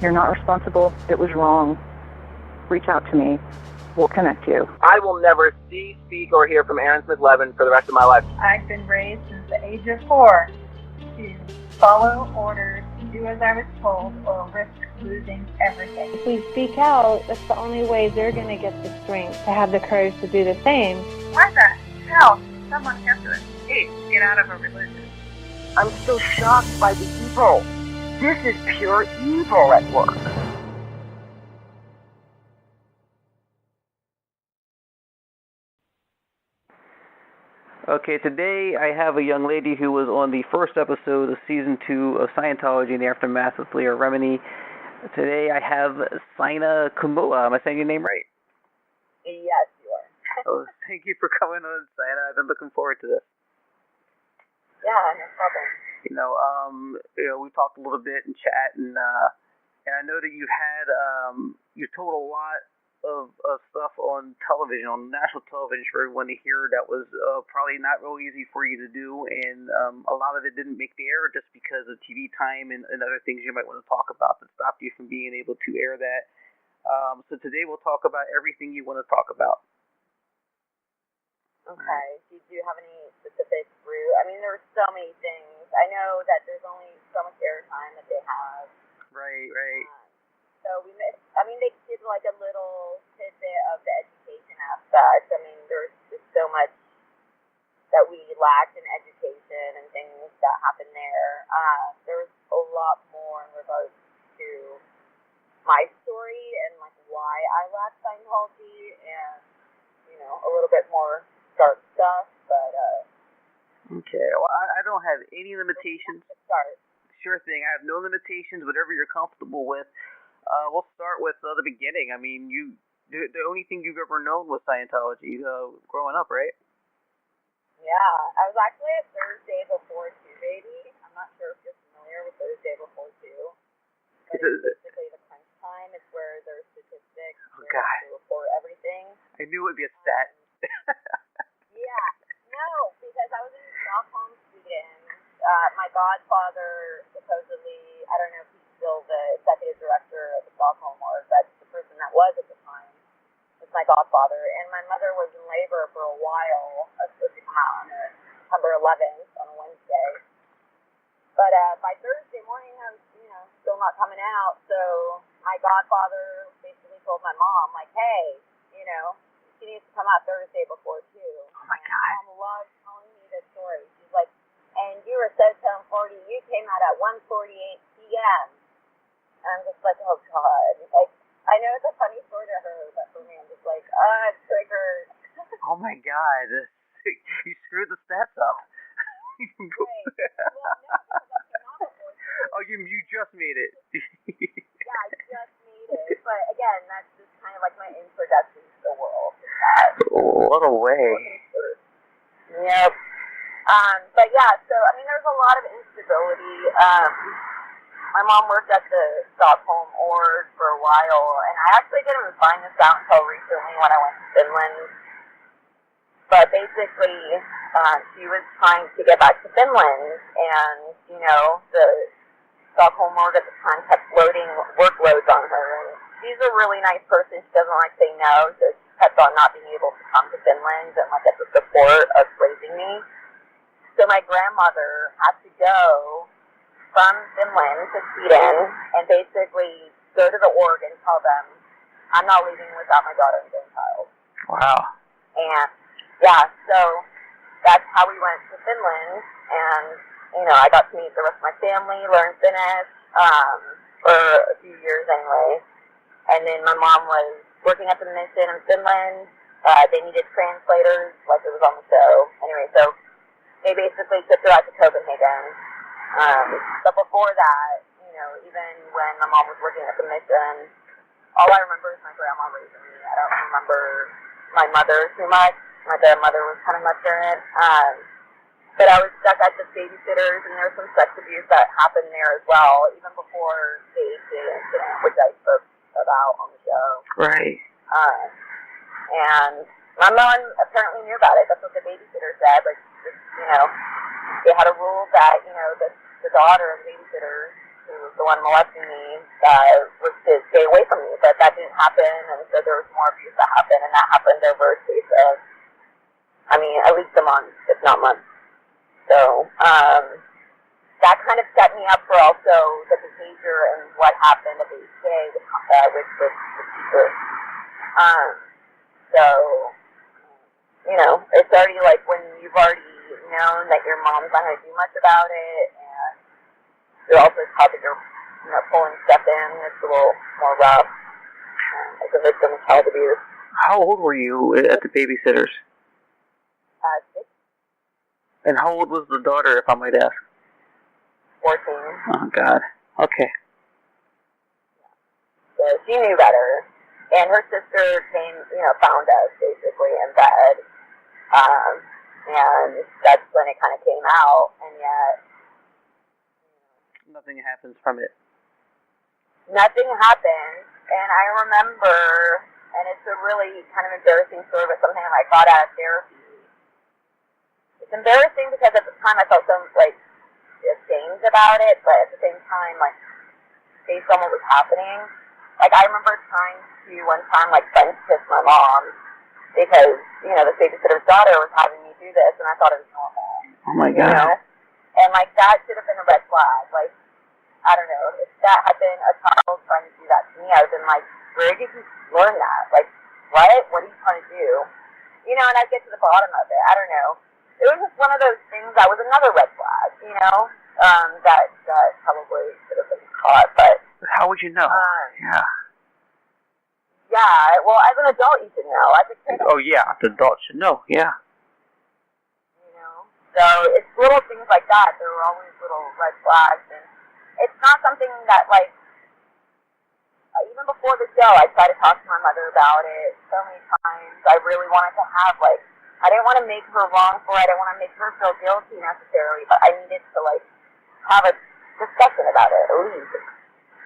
You're not responsible. It was wrong. Reach out to me. We'll connect you. I will never see, speak, or hear from Aaron Smith-Levin for the rest of my life. I've been raised since the age of 4 to follow orders, do as I was told, or risk losing everything. If we speak out, that's the only way they're going to get the strength to have the courage to do the same. Why the hell does someone have to escape to get out of a religion? I'm still shocked by the evil. This is pure evil at work. Okay, today I have a young lady who was on the first episode of Season 2 of Scientology in the Aftermath with Leah Remini. Today I have Saina Kamula. Am I saying your name right? Yes, you are. Oh, thank you for coming on, Saina. I've been looking forward to this. Yeah, no problem. We talked a little bit in chat, and I know that you told a lot of stuff on television, on national television, for everyone to hear. That was probably not real easy for you to do, and a lot of it didn't make the air just because of TV time and other things you might want to talk about that stopped you from being able to air that. So today we'll talk about everything you want to talk about. Okay. Do you have any specific route? I mean, there were so many things. I know that there's only so much airtime that they have. Right. So they did like a little tidbit of the education aspect. I mean, there's just so much that we lacked in education and things that happened there. There was a lot more in regards to my story and like why I lacked Scientology and, a little bit more dark stuff, but okay. Well, I don't have any limitations. Start. Sure thing. I have no limitations, whatever you're comfortable with. We'll start with the beginning. I mean, the only thing you've ever known was Scientology growing up, right? Yeah, I was actually at Thursday Before 2, baby. I'm not sure if you're familiar with Thursday Before 2. But it's basically the crunch time. It's where there's statistics. Oh, God. They report everything. I knew it would be a stat. Yeah. No, because I was in Stockholm, Sweden. My godfather, supposedly, I don't know if he's still the executive director of the Stockholm org, but the person that was at the time was my godfather. And my mother was in labor for a while. I was supposed to come out on September 11th on a Wednesday. But by Thursday morning, I was, still not coming out. So my godfather basically told my mom, like, hey, she needs to come out Thursday Before 2. Oh, my God. My mom loves telling me this story. She's like, and you were said 10:40. You came out at 1:48 p.m. And I'm just like, oh, God. Like, I know it's a funny story to her, but for me, I'm just like, it's triggered. Oh, my God. You screwed the stats up. Right. Well, no, because I came out before 2. Oh, you just made it. Yeah, I just made it. But, again, that's just kind of like my introduction to the world. What a way. Yep. But yeah, so I mean, there's a lot of instability. My mom worked at the Stockholm org for a while, and I actually didn't even find this out until recently when I went to Finland. But basically, she was trying to get back to Finland, and the Stockholm org at the time kept loading workloads on her. And she's a really nice person. She doesn't like say no, so she kept on not being able to come to Finland and get the support of raising me. So my grandmother had to go from Finland to Sweden and basically go to the org and tell them, I'm not leaving without my daughter and grandchild. Wow. And yeah, so that's how we went to Finland, and I got to meet the rest of my family, learn Finnish for a few years anyway. And then my mom was working at the mission in Finland. They needed translators, like it was on the show. Anyway, so they basically shipped her out to Copenhagen. But before that, even when my mom was working at the mission, all I remember is my grandma raising me. I don't remember my mother too much. My grandmother was kind of much in it. But I was stuck at the babysitters, and there was some sex abuse that happened there as well, even before the AJ incident, which I spoke about on the show. Right. And my mom apparently knew about it. That's what the babysitter said. Like, they had a rule that, the daughter of the babysitter who who was the one molesting me, was to stay away from me, but that didn't happen, and so there was more abuse that happened, and that happened over a space of, at least a month, if not months. So, that kind of set me up for also the behavior and what happened at the HA with the teacher. So, it's already like when you've already known that your mom's not going to do much about it, and you're also taught that you're, pulling stuff in, it's a little more rough as a victim of child abuse. How old were you at the babysitters? 6. And how old was the daughter, if I might ask? 14. Oh, God. Okay. So she knew better. And her sister came, found us basically in bed. And that's when it kind of came out. And yet, nothing happens from it. Nothing happened. And I remember, and it's a really kind of embarrassing story, but something I got out of therapy. It's embarrassing because at the time I felt so, ashamed about it, but at the same time, based on what was happening, I remember trying to, one time, French kiss my mom, because, the babysitter's daughter was having me do this, and I thought it was normal. Oh my God. And, that should have been a red flag. I don't know, if that had been a child trying to do that to me, I would have been where did you learn that? What? What are you trying to do? And I'd get to the bottom of it. I don't know. It was just one of those things that was another red flag, that probably should have been caught, but... How would you know? Yeah. Yeah, well, as an adult, you should know. As a kid... Oh, yeah, the adult should know, yeah. So it's little things like that. There were always little red flags, and it's not something that, even before the show, I tried to talk to my mother about it so many times. I really wanted to have, I didn't want to make her wrong for it. I didn't want to make her feel guilty necessarily, but I needed to, have a discussion about it, at least.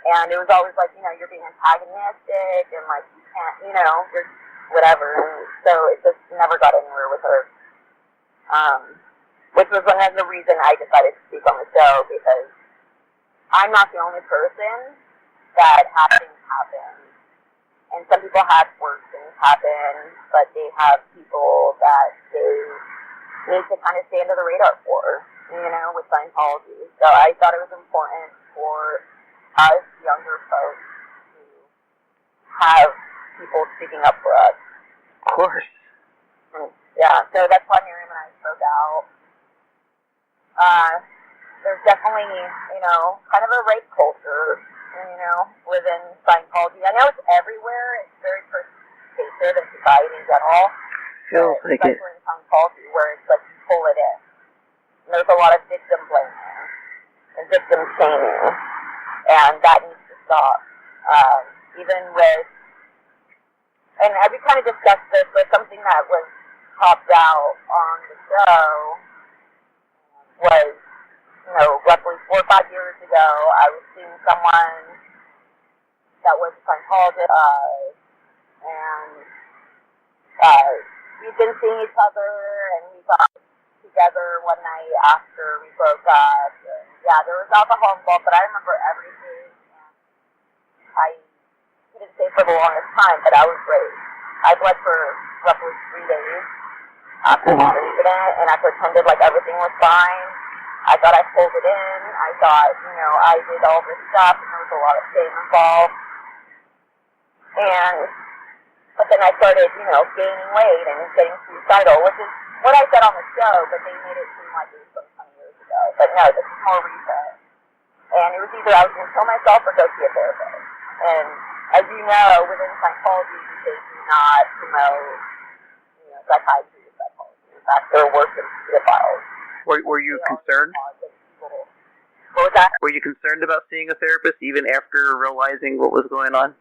And it was always you're being antagonistic, and, you can't, you're whatever. And so it just never got anywhere with her. Which was one of the reasons I decided to speak on the show, because I'm not the only person that had things happen. And some people have worse things happen, but they have people that they need to kind of stay under the radar for, with Scientology. So I thought it was important for us younger folks to have people speaking up for us. Of course. Yeah, so that's why Miriam and I spoke out. There's definitely, kind of a rape culture, within Scientology. I know it's everywhere. It's very pervasive in society in general. Feels like it. Especially in Scientology, where it's you pull it in. And there's a lot of victim blaming and victim shaming, and that needs to stop. Even with, and we kind of discussed this, but something that was popped out on the show was, roughly 4 or 5 years ago, I was seeing someone that was a Scientologist, and we'd been seeing each other, and we got together one night after we broke up, and yeah, there was alcohol involved, but I remember everything, and I couldn't say for the longest time, but I was raped. I bled for roughly 3 days after the incident, and I pretended like everything was fine. I thought I pulled it in. I thought, I did all this stuff, and there was a lot of shame involved. But then I started, gaining weight and getting suicidal, which is what I said on the show, but they made it seem like it was from 20 years ago. But no, this is more recent. And it was either I was going to kill myself or go see a therapist. And as you know, within Scientology, they do not promote, psychiatry or psychology. In fact, they're worse than pedophiles. Were you concerned? What was that? Were you concerned about seeing a therapist even after realizing what was going on?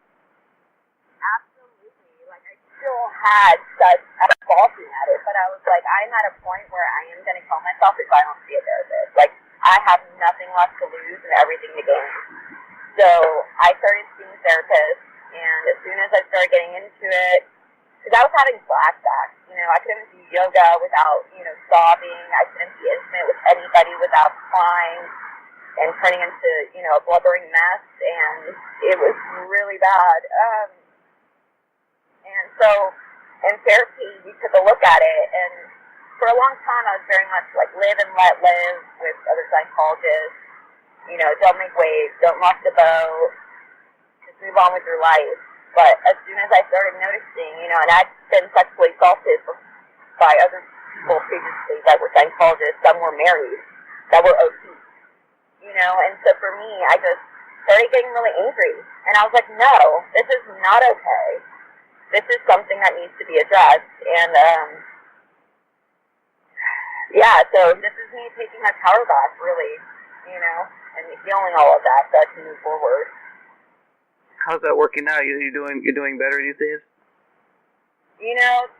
Absolutely. I still had such a balking at it, but I was I'm at a point where I am going to kill myself if I don't see a therapist. I have nothing left to lose and everything to gain. So I started seeing therapists, and as soon as I started getting into it, because I was having flashbacks, I couldn't do yoga without, sobbing. I couldn't be intimate with anybody without crying. and turning into, you know, a blubbering mess, and it was really bad. And so in therapy, we took a look at it, and for a long time I was very much like live and let live with other Scientologists. You know, don't make waves, don't rock the boat, just move on with your life. But as soon as I started noticing, you know, and I'd been sexually assaulted by other people previously that were Scientologists, some were married, that were OT, you know, and so for me, I just started getting really angry. And I was like, no, this is not okay. This is something that needs to be addressed. And, yeah, so this is me taking my power back, really, you know, and healing all of that so I can move forward. How's that working out? You're doing better these days? You know,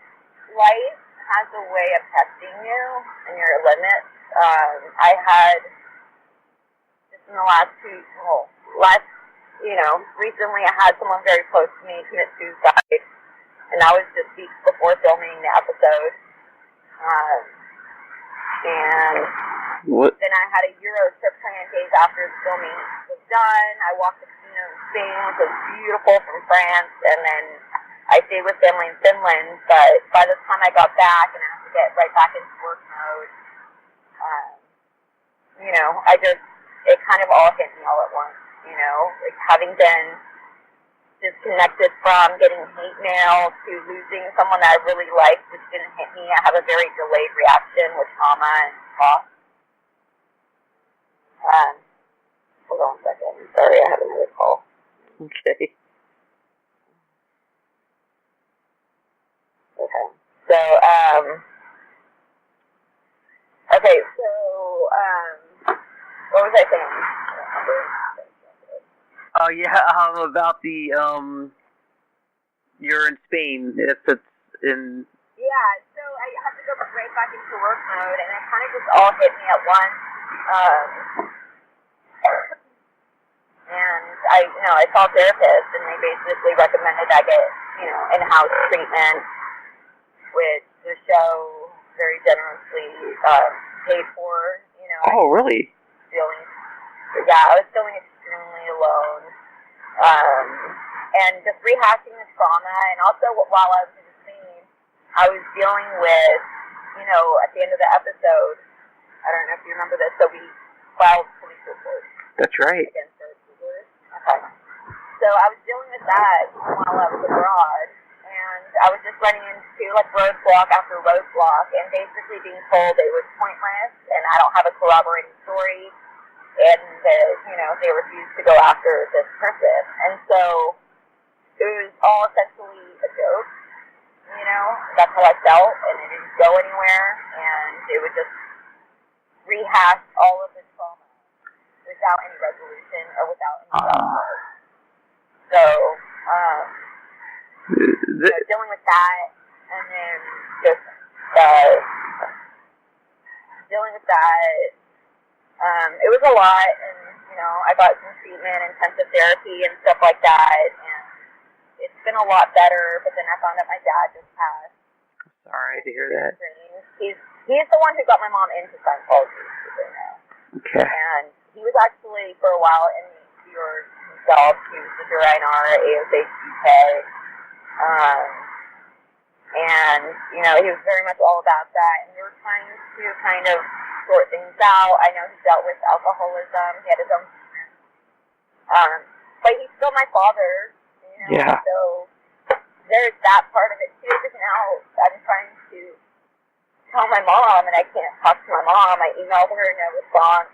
life has a way of testing you and your limits. I had, just in the recently I had someone very close to me commit suicide, and that was just weeks before filming the episode. And then I had a Euro trip 28 days after the filming was done. I walked the casino in Spain, which was beautiful, from France, and then I stayed with family in Finland. But by the time I got back and I had to get right back into work mode, you know, it kind of all hit me all at once, you know, like having been disconnected from getting hate mail to losing someone that I really liked, which didn't hit me. I have a very delayed reaction with trauma and loss. Hold on a second. Sorry, I have another call. Okay. Okay. So, what was I saying? Oh yeah, about the you're in Spain. It's in. Yeah, so I had to go right back into work mode, and it kind of just all hit me at once. And I saw a therapist, and they basically recommended I get, you know, in-house treatment, which the show very generously paid for. You know. Oh, really? I was feeling extremely alone, and just rehashing the trauma, and also while I was in the scene, I was dealing with, you know, at the end of the episode, I don't know if you remember this, so we filed police reports. That's right. Against our users. Okay. So I was dealing with that while I was abroad, and I was just running into like roadblock after roadblock, and basically being told it was pointless, and I don't have a corroborating story. And they refused to go after this person. And so it was all essentially a joke, you know. That's how I felt, and it didn't go anywhere, and it would just rehash all of the trauma without any resolution or without any justice. So, dealing with that, and then just dealing with that. It was a lot, and, you know, I got some treatment, intensive therapy, and stuff like that, and it's been a lot better, but then I found out my dad just passed. Sorry to hear that. He's the one who got my mom into Scientology, you know. Okay. And he was actually, for a while, in the York himself. He was the Durainar, ASHUK, and, you know, he was very much all about that, and we were trying to kind of sort things out. I know he dealt with alcoholism. He had his own but he's still my father, you know. Yeah. So there's that part of it too, because now I'm trying to tell my mom, and I can't talk to my mom. I emailed her, no response.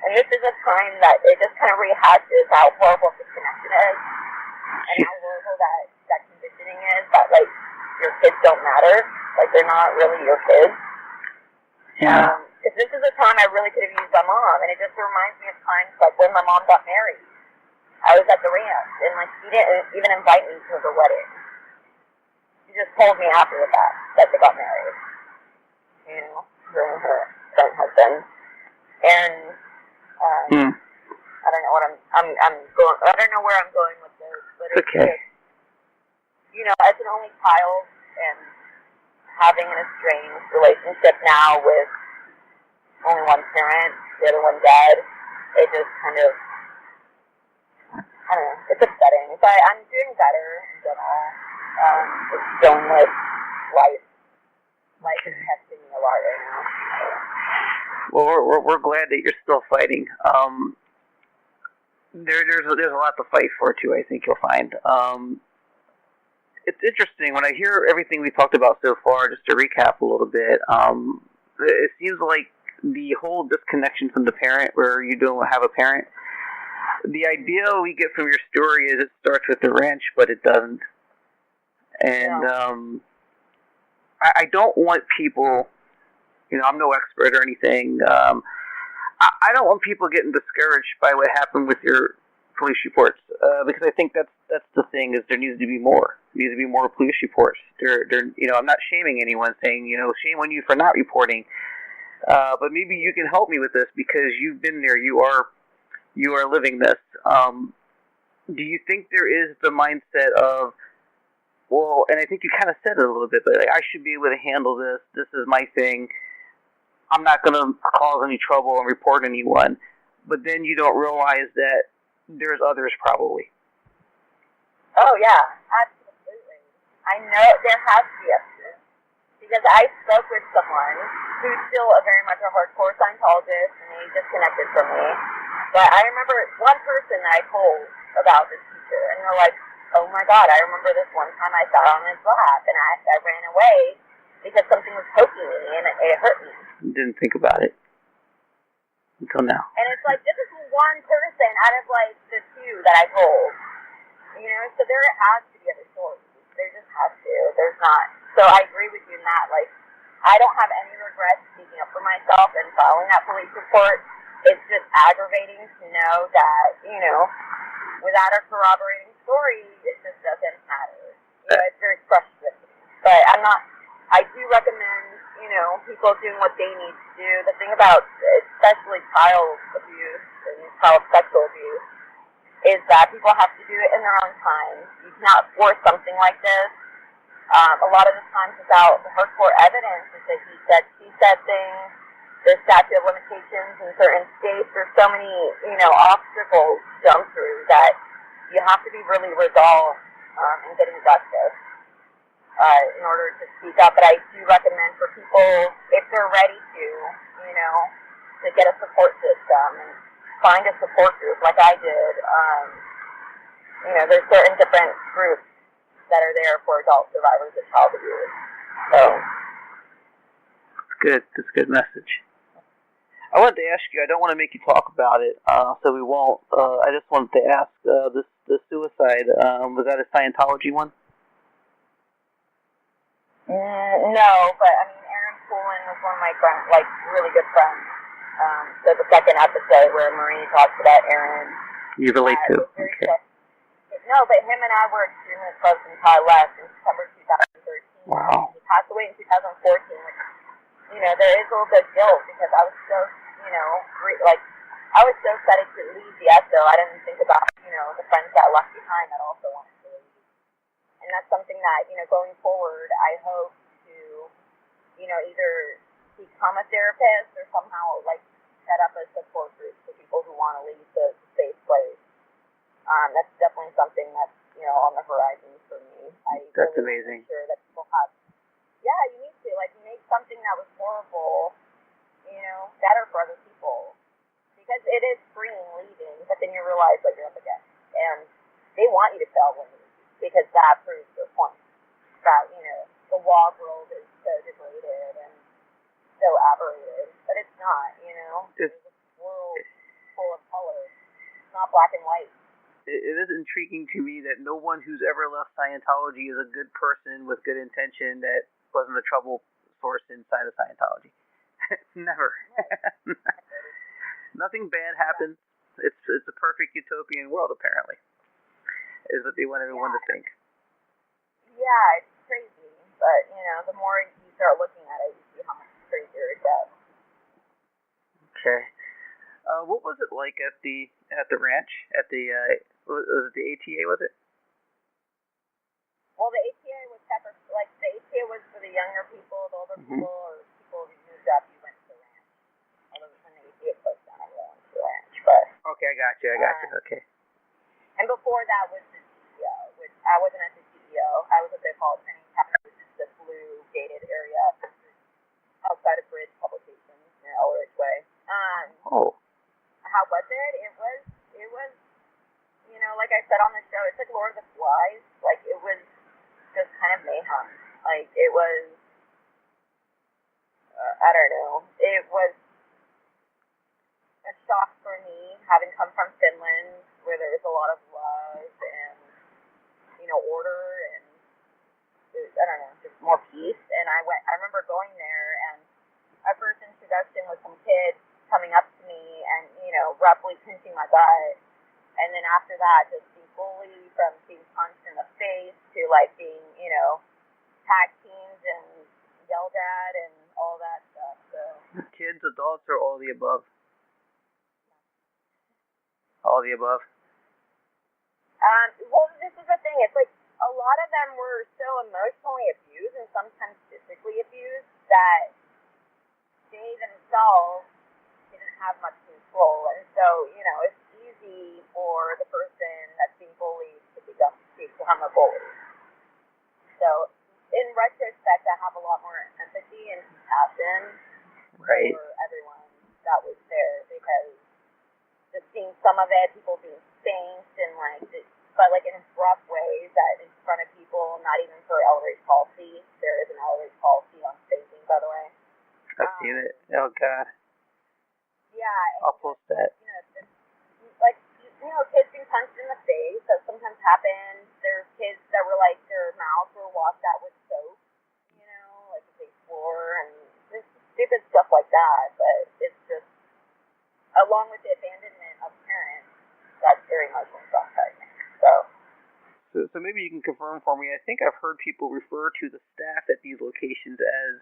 And this is a time that it just kind of rehashes how horrible this connection is, and how horrible that conditioning is, that, like, your kids don't matter. Like, they're not really your kids. Yeah. Because this is a time I really could have used my mom, and it just reminds me of times like when my mom got married. I was at the ranch, and like she didn't even invite me to the wedding. She just told me after the fact that they got married. You know, her and her current husband. And I don't know what I'm going. I don't know where I'm going with this, but it's okay. Just, you know, as an only child and having an estranged relationship now with only one parent, the other one dead. It just kind of, I don't know, it's upsetting. But I'm doing better in general. Just going with life. Life is testing me a lot right now. Well, we're glad that you're still fighting. There's a lot to fight for too. I think you'll find. It's interesting when I hear everything we talked about so far. Just to recap a little bit, it seems like the whole disconnection from the parent, where you don't have a parent. The idea we get from your story is it starts with the ranch, but it doesn't. And I don't want people. I'm no expert or anything. I don't want people getting discouraged by what happened with your police reports, because I think that's the thing, is there needs to be more. There needs to be more police reports. I'm not shaming anyone, saying, shame on you for not reporting. But maybe you can help me with this because you've been there. You are living this. Do you think there is the mindset of, well, and I think you kind of said it a little bit, but I should be able to handle this. This is my thing. I'm not going to cause any trouble and report anyone. But then you don't realize that there's others probably. Oh, yeah, absolutely. I know there has to be others. Because I spoke with someone who's still very much a hardcore Scientologist, and he disconnected from me. But I remember one person that I told about this teacher, and they're like, oh my God, I remember this one time I sat on his lap, and I ran away because something was poking me, and it hurt me. Didn't think about it until now. And it's like, this is one person out of like the two that I told. So there has to be other stories. There just has to. There's not. So I agree with you in that. Like, I don't have any regrets speaking up for myself and filing that police report. It's just aggravating to know that, without a corroborating story, it just doesn't matter. It's very frustrating. But I do recommend, people doing what they need to do. The thing about, especially child abuse and child sexual abuse, is that people have to do it in their own time. You cannot force something like this. A lot of the times without hardcore evidence, is that he said, she said things, there's statute of limitations in certain states, there's so many, obstacles to jump through that you have to be really resolved in getting justice in order to speak up. But I do recommend for people, if they're ready to get a support system and find a support group like I did. There's certain different groups that are there for adult survivors of child abuse. So that's a good message. I wanted to ask you, I don't want to make you talk about it, so we won't. I just wanted to ask, the suicide, was that a Scientology one? No, but Aaron Poulin was one of my friends, like really good friends. So the second episode where Marie talks about Aaron. You relate to? Okay. No, but him and I were extremely close until I left in September 2013. Wow. He passed away in 2014, which, there is a little bit of guilt because I was so, I was so excited to leave the ESO. I didn't think about, the friends that I left behind that also wanted to leave. And that's something that, going forward, I hope to, either become a therapist or somehow, set up a support group for people who want to leave the safe place. That's definitely something that's, on the horizon for me. That's really amazing. Make sure that people have, you need to, make something that was horrible, better for other people. Because it is freeing leaving, but then you realize what you're up against. And they want you to fail when you leave, because that proves their point. That, the law world is so degraded and so aberrated. But it's not, There's a world full of colors. It's not black and white. It is intriguing to me that no one who's ever left Scientology is a good person with good intention that wasn't a trouble source inside of Scientology. Never. Nothing bad happens. It's a perfect utopian world, apparently, is what they want everyone to think. Yeah, it's crazy. But, the more you start looking at it, you see how much crazier it gets. Okay. What was it like at the ranch? Was it the ATA? Was it? Well, the ATA was separate. The ATA was for the younger people, the older people, or people who moved up. You went to the ranch. Although when the ATA closed down. Okay, I got you. Okay. And before that was the CEO, which I wasn't at the CEO. I was at the Call Training Capital, which is the blue gated area outside of Bridge Publications near Elridge Way. Oh. How was it? It was, like I said on the show, it's like Lord of the Flies. Like, it was just kind of mayhem. Like, it was, I don't know. It was a shock for me, having come from Finland, where there was a lot of love and, order and, I don't know, just more peace. And I remember going there, and our first introduction was some kids coming up to me and, roughly pinching my butt. And then after that, just being bullied from being punched in the face to, like, being, tag teams and yelled at and all that stuff. So Kids, adults, or all the above? All the above? Well, this is the thing. It's like a lot of them were so emotionally abused and sometimes physically abused that they themselves didn't have much control. And so, it's easy for the person that's being bullied to become a bully. So, in retrospect, I have a lot more empathy and compassion for everyone that was there, because just seeing some of it, people being spanked and but in rough ways, that in front of people, not even for Ellery's policy. There is an Ellery's policy on spanking, by the way. I've seen it. Oh, God. Yeah. I'll post that. Kids being punched in the face, that sometimes happens. There's kids that were their mouths were washed out with soap, if they swore, and just stupid stuff like that. But it's just, along with the abandonment of parents, that's very much traumatizing. So maybe you can confirm for me. I think I've heard people refer to the staff at these locations as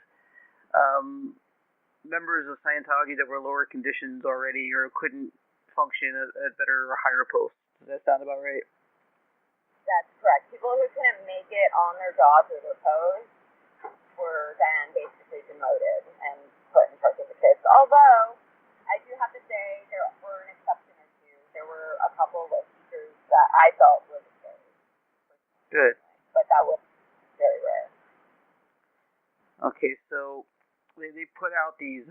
members of Scientology that were lower conditions already or couldn't function at better or higher posts. Does that sound about right? That's correct. People who couldn't make it on their jobs or their posts were then basically demoted and put in charge of the kids. Although, I do have to say, there were an exception or two. There were a couple of teachers that I felt were the scary. Good. But that was very rare. Okay, so they put out these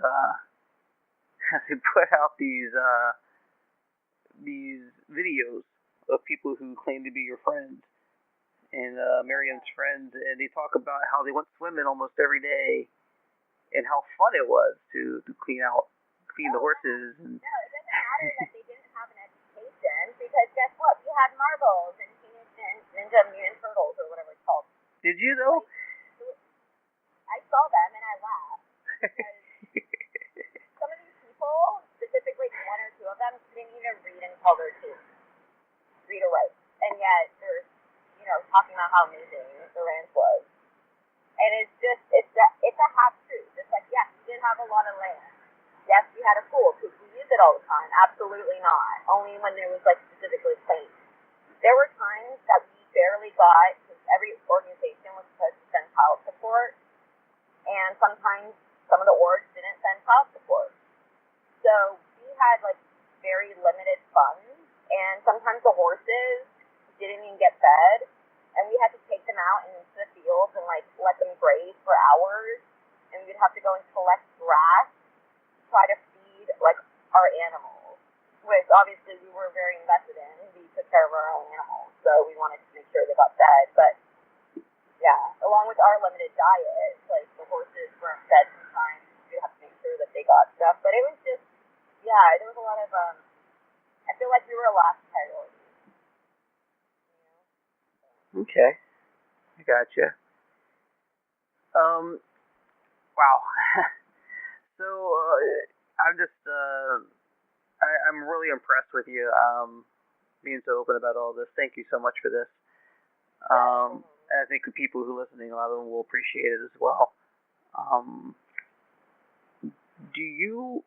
these videos of people who claim to be your friends and Miriam's friends, and they talk about how they went swimming almost every day and how fun it was to clean the horses. And no, it doesn't matter that they didn't have an education, because guess what? We had marbles and Teenage Ninja Mutant Turtles, or whatever it's called. Did you though? I saw them and I laughed. Some of these people, specifically one or two of them, couldn't even read and color too. Read or write. And yet they're, talking about how amazing the ranch was. And it's a half truth. It's like, yes, we did have a lot of land. Yes, we had a pool. Could we use it all the time? Absolutely not. Only when there was specifically claims. There were times that we barely got, because every organization was supposed to send child support, and sometimes some of the orgs didn't send child support. So we had very limited funds, and sometimes the horses didn't even get fed, and we had to take them out into the fields and let them graze for hours, and we'd have to go and collect grass to try to feed our animals, which obviously we were very invested in. We took care of our own animals, so we wanted to make sure they got fed. But yeah, along with our limited diet, the horses weren't fed sometimes. We'd have to make sure that they got stuff. But it was just, there was a lot of I feel like we were a last priority. Okay, I gotcha. Wow. So I'm just I'm really impressed with you being so open about all this. Thank you so much for this. And I think the people who are listening, a lot of them will appreciate it as well. Do you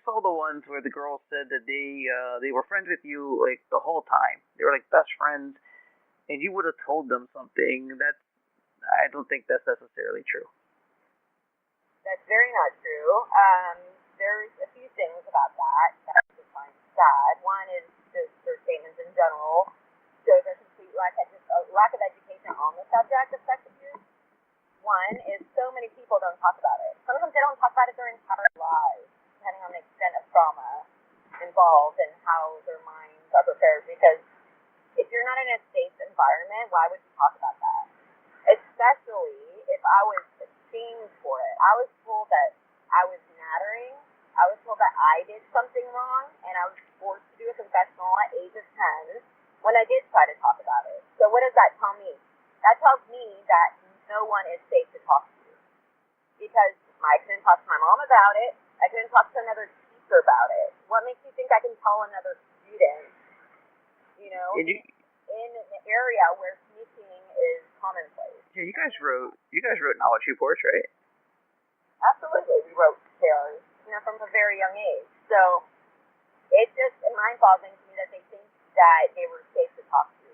saw the ones where the girls said that they were friends with you the whole time? They were best friends, and you would have told them something. I don't think that's necessarily true. That's very not true. There's a few things about that I have to sad. One is just their statements in general shows a complete lack of education on the subject of sex abuse. One is so many people don't talk about it. Sometimes they don't talk about it their entire lives, depending on the extent of trauma involved and how their minds are prepared. Because if you're not in a safe environment, why would you talk about that? Especially if I was shamed for it. I was told that I was nattering. I was told that I did something wrong, and I was forced to do a confessional at age of 10 when I did try to talk about it. So what does that tell me? That tells me that no one is safe to talk to. Because I couldn't talk to my mom about it. I couldn't talk to another teacher about it. What makes you think I can tell another student, in an area where sneaking is commonplace? Yeah, you guys wrote knowledge reports, right? Absolutely, we wrote tales, from a very young age. So it's just mind-boggling to me that they think that they were safe to talk to.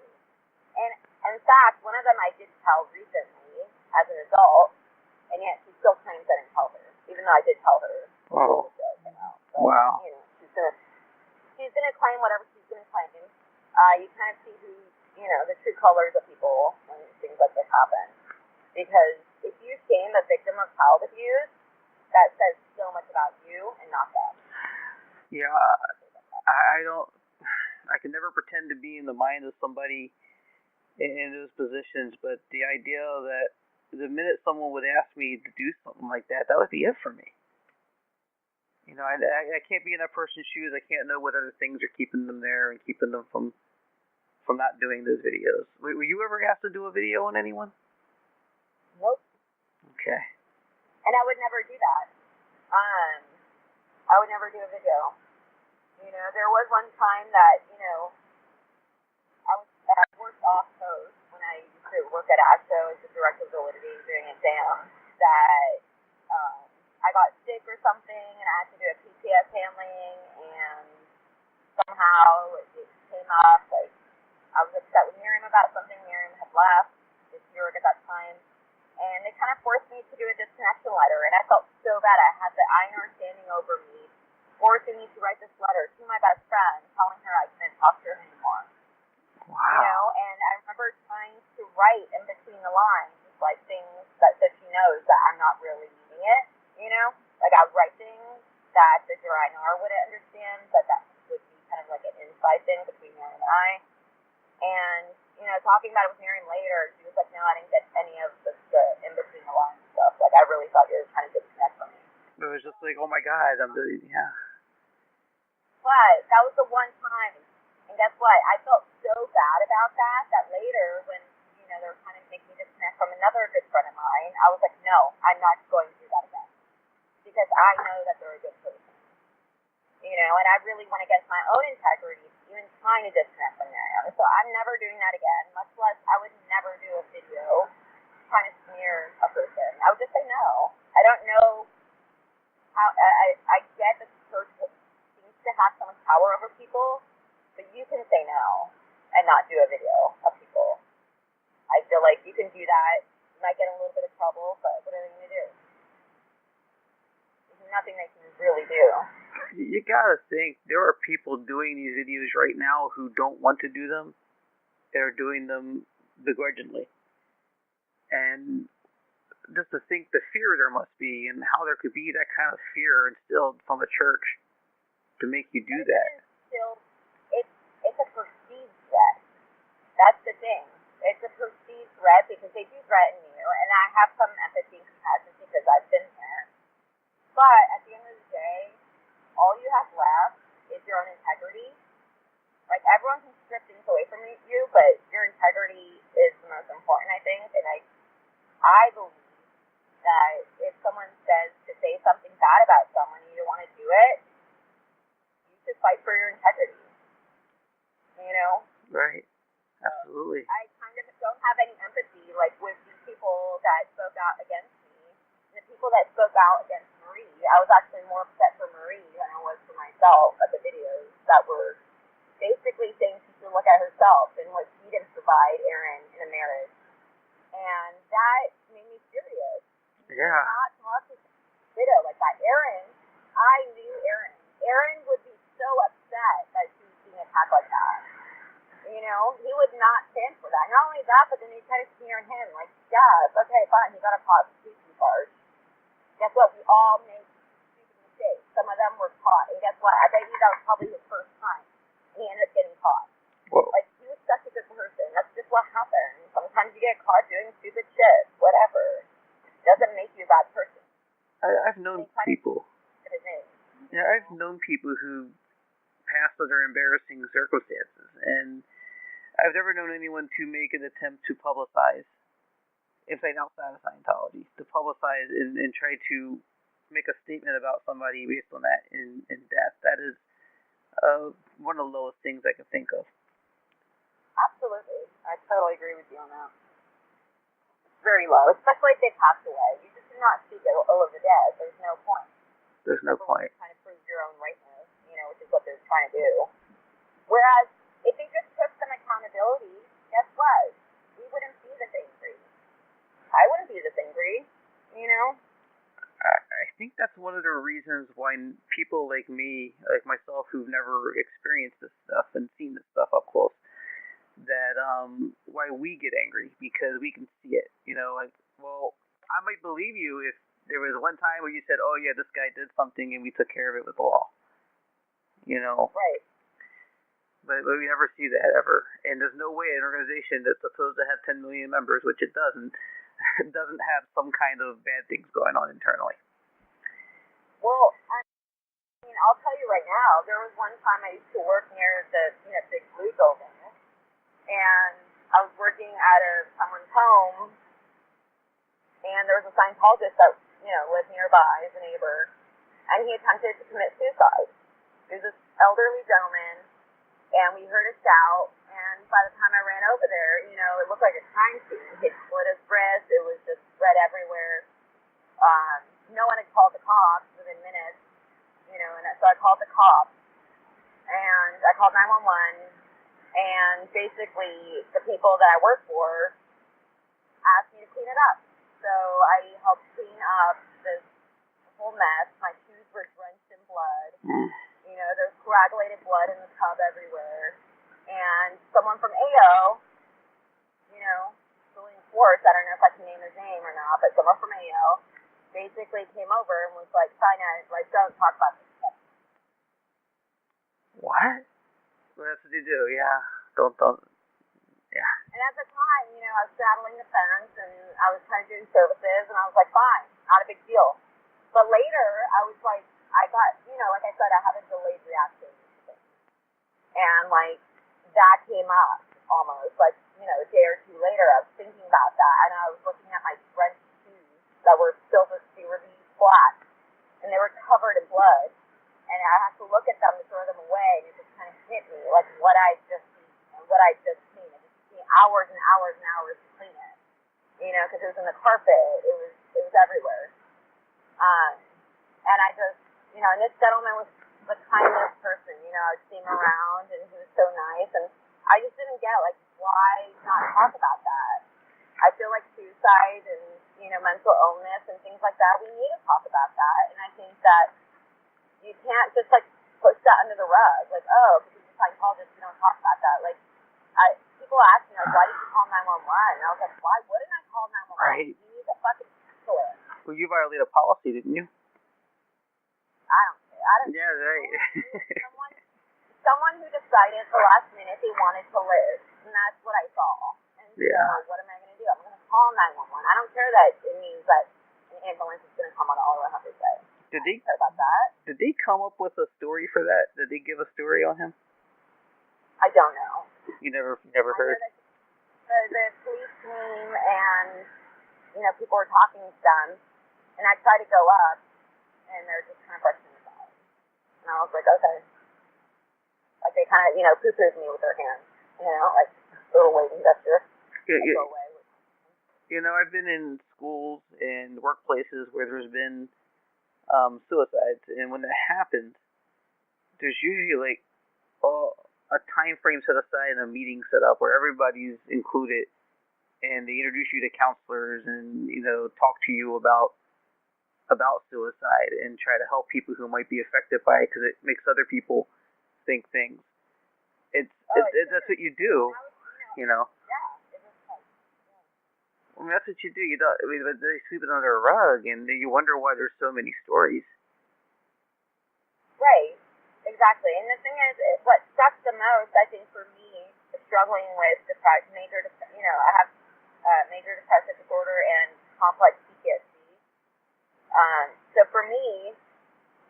And in fact, one of them I did tell recently as an adult, and yet she still claims I didn't tell her, even though I did tell her. Wow. But, Wow. She's gonna claim whatever she's gonna claim. You kind of see who, the true colors of people when things like this happen. Because if you shame a victim of child abuse, that says so much about you and not them. Yeah, I can never pretend to be in the mind of somebody in those positions, but the idea that the minute someone would ask me to do something like that, that would be it for me. I can't be in that person's shoes. I can't know what other things are keeping them there and keeping them from not doing those videos. Were you ever asked to do a video on anyone? Nope. Okay. And I would never do that. I would never do a video. There was one time that, I was at work off post when I used to work at ASHO as the director of validity doing exams, that I got sick or something and I had to do a PTS handling, and somehow it came up, like, I was upset with Miriam about something. Miriam had left this year at that time, and they kind of forced me to do a disconnection letter, and I felt so bad. I had the INR standing over me, forcing me to write this letter to my best friend, telling her I couldn't talk to her anymore. Wow. And I remember trying to write in between the lines, like things that she knows that I'm not really meaning it, Like I would write things that the INR wouldn't understand, but that would be kind of like an inside thing between Miriam and I. And, talking about it with Miriam later, she was like, no, I didn't get any of the in-between the lines stuff. Like, I really thought you were trying to disconnect from me. It was just like, oh my God, yeah. But that was the one time. And guess what? I felt so bad about that later when, they were trying to make me disconnect from another good friend of mine, I was like, no, I'm not going to do that again. Because I know that they're a good person. And I really went against my own integrity, even trying to disconnect from Miriam. So I'm never doing that again, much less I would never do a video trying to smear a person. I would just say no. I don't know how, I get that the church seems to have so much power over people, but you can say no and not do a video of people. I feel like you can do that. You might get in a little bit of trouble, but what are they going to do? There's nothing they can really do. You gotta think, there are people doing these videos right now who don't want to do them. They're doing them begrudgingly. And just to think the fear there must be, and how there could be that kind of fear instilled from a church to make you do that. It's a perceived threat. That's the thing. It's a perceived threat because they do threaten you, and I have some empathy and compassion because I've been there. But at the end of the day, all you have left is your own integrity. Like, everyone can strip things away from you, but your integrity is the most important, I think. And I believe that if someone says to say something bad about someone and you don't want to do it, you should fight for your integrity. Right. Absolutely. I kind of don't have any empathy, like, with these people that spoke out against me. And the people that spoke out against Marie, I was actually more upset for Marie than I was for myself at the videos that were basically saying she should look at herself and what she didn't provide Aaron in a marriage. And that made me furious. Yeah. Not talk to widow like that. Aaron, I knew Aaron. Aaron would be so upset that he would not stand for that. Not only that, but then they try to smear him. Like, yeah, okay, fine, he got a prostitution charge. Guess what? We all make stupid mistakes. Some of them were caught. And guess what? I bet you that was probably his first time. And he ended up getting caught. Whoa. Like, he was such a good person. That's just what happens. Sometimes you get caught doing stupid shit. Whatever. It doesn't make you a bad person. I've known people. Yeah, I've known people who passed under embarrassing circumstances, and I've never known anyone to make an attempt to publicize, if they outside of Scientology, to publicize and try to make a statement about somebody based on that in death. That is one of the lowest things I can think of. Absolutely. I totally agree with you on that. It's very low, especially if they passed away. You just do not speak ill of the dead. There's no point. There's no point. Trying to prove your own rightness, which is what they're trying to do. Whereas, if they just took some accountability, guess what? We wouldn't be this angry. I wouldn't be this angry, I think that's one of the reasons why people like me, like myself, who've never experienced this stuff and seen this stuff up close, that why we get angry, because we can see it. Well, I might believe you if there was one time where you said, oh yeah, this guy did something and we took care of it with the law. Right. But we never see that ever. And there's no way an organization that's supposed to have 10 million members, which it doesn't have some kind of bad things going on internally. Well, I'll tell you right now, there was one time I used to work near the big blue building, and I was working out of someone's home, and there was a Scientologist that lived nearby as a neighbor, and he attempted to commit suicide. He was this elderly gentleman, and we heard a shout, and by the time I ran over there, it looked like a crime scene. He had split his wrist, it was just red everywhere. No one had called the cops within minutes, and so I called the cops, and I called 911, and basically the people that I work for asked me to clean it up. So I helped clean up this whole mess. My shoes were drenched in blood. There's coagulated blood in the tub everywhere. And someone from AO, Julian Schwartz, I don't know if I can name his name or not, but someone from AO basically came over and was like, Saina, don't talk about this stuff. What? Well, that's what they do, yeah. Don't. Yeah. And at the time, I was straddling the fence, and I was kind of doing services, and I was like, fine, not a big deal. But later, I was like, I got, like I said, I had a delayed reaction. And, that came up almost, a day or two later, I was thinking about that, and I was looking at my drenched shoes that were still, they were these flat, and they were covered in blood, and I had to look at them to throw them away, and it just kind of hit me, what I just seen. It just took me hours and hours and hours to clean it, because it was in the carpet, it was everywhere. And I just, and this gentleman was the kindest person, I'd see him around, and he was so nice, and I just didn't get, why not talk about that? I feel like suicide and, mental illness and things like that, we need to talk about that, and I think that you can't just, push that under the rug, oh, because you're Scientologist, you don't talk about that, people ask me, why did you call 911? And I was like, why wouldn't I call 911? Right. You need to fucking handle it. Well, you violated policy, didn't you? I don't Yeah, right. someone who decided at the last minute they wanted to live, and that's what I saw. And so, what am I going to do? I'm going to call 911. I don't care that it means that an ambulance is going to come on all I have to say. Did they care about that? Did they come up with a story for that? Did they give a story on him? I don't know. You never heard? The police came and, people were talking to them, and I tried to go up, and they're just kind of brushing me aside. And I was like, okay. They kind of, poo-pooed me with their hands, a little waving gesture. Go away. I've been in schools and workplaces where there's been suicides, and when that happens, there's usually a time frame set aside and a meeting set up where everybody's included, and they introduce you to counselors and talk to you about suicide and try to help people who might be affected by it, because it makes other people think things. That's what you do, you know. I mean, that's what you do. You don't. I mean, but they sweep it under a rug, and you wonder why there's so many stories. Right. Exactly. And the thing is, what sucks the most, I think, for me, is struggling with I have major depressive disorder and complex PTSD. So for me,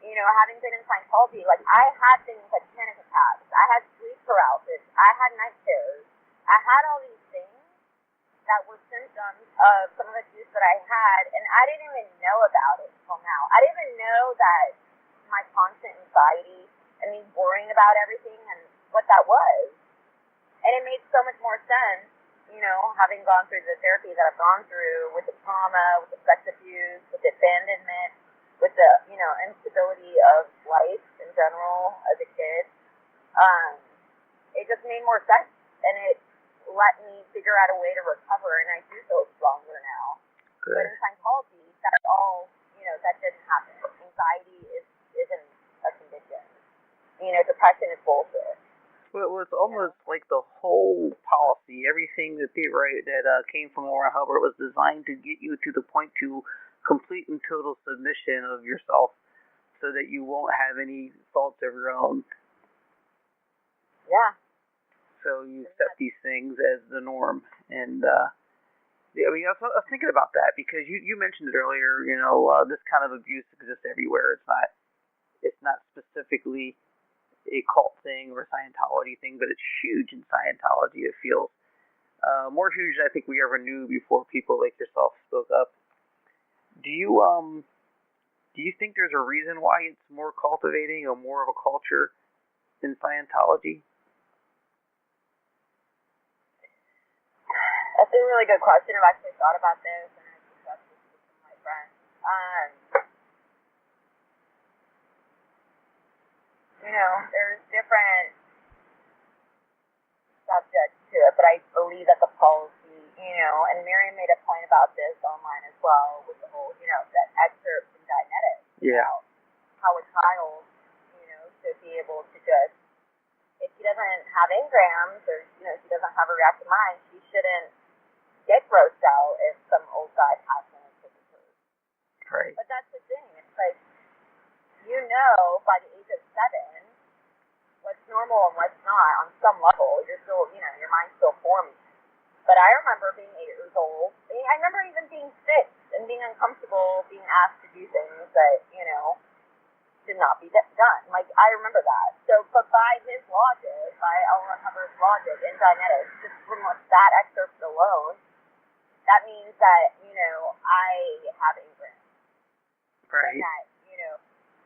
having been in Scientology, like, I had things like panic attacks, I had sleep paralysis, I had night terrors, I had all these things that were symptoms of some of the abuse that I had, and I didn't even know about it until now. I didn't even know that my constant anxiety and me worrying about everything and what that was. And it made so much more sense, having gone through the therapy that I've gone through with the trauma, with the sex abuse, with the abandonment, with the, instability of life in general as a kid. It just made more sense, and it let me figure out a way to recover, and I do feel stronger now. Good. But in Scientology, that's all, that didn't happen. Anxiety isn't a condition. Depression is bullshit. Well, it's almost like the whole policy, everything that they write that came from Laura Hubbard was designed to get you to the point to complete and total submission of yourself so that you won't have any thoughts of your own. Yeah. So you accept these things as the norm. And, I was thinking about that because you mentioned it earlier, this kind of abuse exists everywhere. It's not specifically a cult thing or a Scientology thing, but it's huge in Scientology, it feels. More huge than I think we ever knew before people like yourself spoke up. Do you think there's a reason why it's more cultivating or more of a culture in Scientology? That's a really good question. I've actually thought about this, and I've discussed this with some of my friends. There's different subjects to it, but I believe that the policy, and Miriam made a point about this online as well, with the whole, that excerpt from Dianetics. Yeah. How a child, should be able to just, if she doesn't have engrams or, she doesn't have a reactive mind, she shouldn't get grossed out if some old guy passes into the food. Right. But that's the thing. It's like, by the age of 7, what's normal and what's not. On some level, you're still, your mind's still forming. But I remember being 8 years old. I remember even being 6 and being uncomfortable, being asked to do things that, should not be done. Like, I remember that. So, but by his logic, by L. Ron Hubbard's logic in Dianetics, just from that excerpt alone, that means that, I have engrams. Right. And that,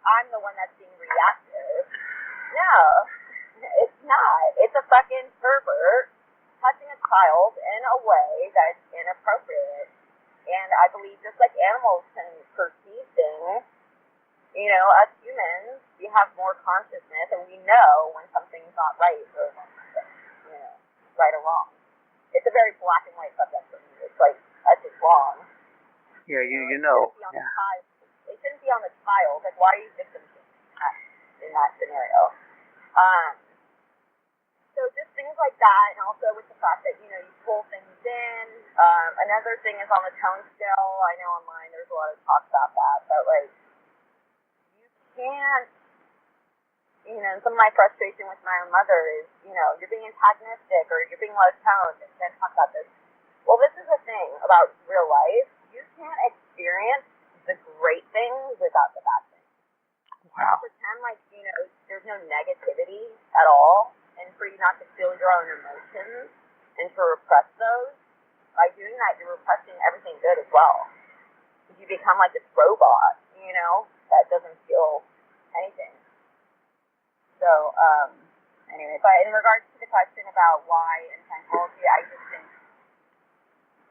I'm the one that's being reactive. No, it's not. It's a fucking pervert touching a child in a way that's inappropriate. And I believe just like animals can perceive things, us humans, we have more consciousness, and we know when something's not right or when something's, right or wrong. It's a very black and white subject for me. It's like, that's just wrong. Yeah, you know. It shouldn't be on the child. Like, why are you victim in that scenario? So just things like that, and also with the fact that, you pull things in. Another thing is on the tone scale. I know online there's a lot of talk about that, but, like, you can't, some of my frustration with my own mother is, you're being antagonistic or you're being low-toned and then talk about this. Well, this is the thing about real life. You can't experience the great things without the bad things. Wow. Pretend like, there's no negativity at all, and for you not to feel your own emotions and to repress those. By doing that, you're repressing everything good as well. You become like this robot, that doesn't feel anything. So, anyway, but in regards to the question about why in Scientology, I just think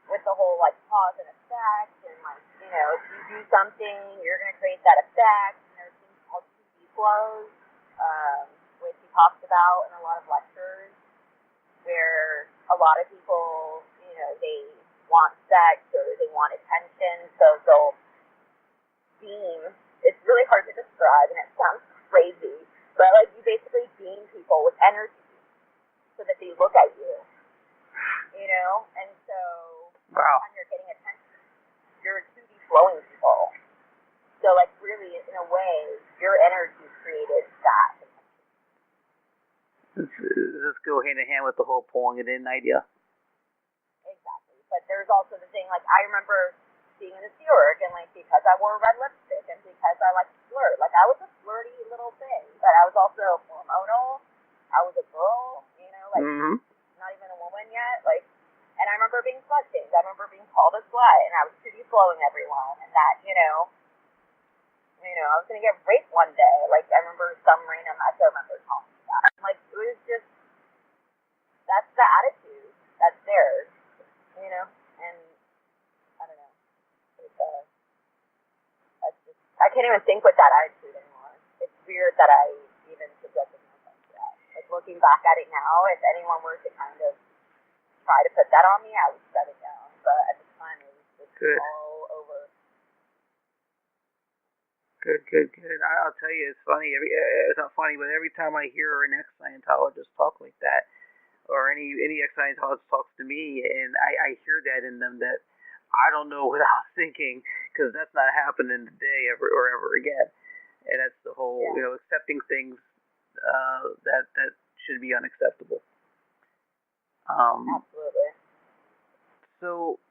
with the whole, like, cause and effect, and, like, if you do something, you're going to create that effect, and there's things called TV flows, which he talks about in a lot of lectures, where a lot of people, they want sex, or they want attention, so they'll beam. It's really hard to describe, and it sounds crazy, but, like, you basically beam people with energy, so that they look at you, you know? And so, Wow. when you're getting attention, you're 2D flowing people. So, like, really, in a way, your energy created that. Does this go hand in hand with the whole pulling it in idea? Exactly. But there's also the thing, like, I remember being in the Sea Org, and, like, because I wore red lipstick, and because I like to flirt, like, I was a flirty little thing, but I was also hormonal. I was a girl, you know, like, not even a woman yet, like, and I remember being slut-shamed. I remember being called a slut, and I was 2D flowing everyone, and that, you know, I was going to get raped one day. Like, I remember some random echo member telling me that. Like, it was just, that's the attitude that's theirs, you know? And, I don't know. It's, that's just, I can't even think with that attitude anymore. It's weird that I even subjected myself to that. Like, looking back at it now, if anyone were to kind of try to put that on me, I would shut it down. But at the time, it was just Good. all over. Good. I'll tell you, it's funny. It's not funny, but every time I hear an ex-Scientologist talk like that, or any ex-Scientologist talks to me, and I hear that in them, that I don't know what I was thinking, because that's not happening today ever again. And that's the whole, accepting things that should be unacceptable. Absolutely. So,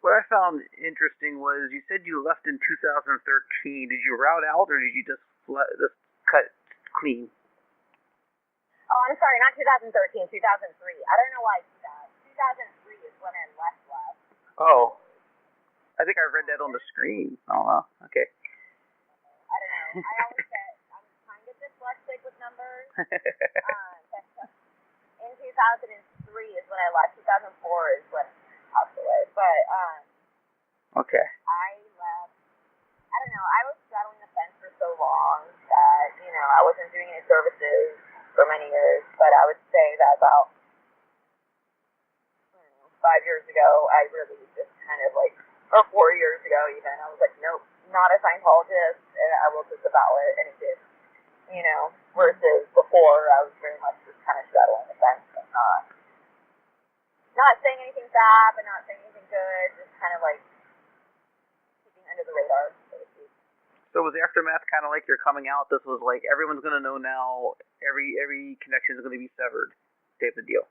what I found interesting was you said you left in 2013. Did you route out, or did you just cut clean? Oh, I'm sorry, not 2013, 2003. I don't know why I did that. 2003 is when I left. Oh, I think I read that on the screen. Oh, wow. Okay. I don't know. I always said I'm kind of dyslexic with numbers. In 2003 is when I left. 2004 is when I passed away. But, okay. I left. I don't know. I was straddling the fence for so long that, I wasn't doing any services for many years. But I would say that about 5 years ago, I really just kind of like, or 4 years ago even, I was like, nope, not a Scientologist, and I will disavow it, and it did. Versus before, I was very much just kind of straddling the fence, and not saying anything bad, but not saying anything good, just kind of like keeping under the radar, so to speak. So was the aftermath kind of like you're coming out? This was like everyone's gonna know now. Every connection is gonna be severed, type of deal.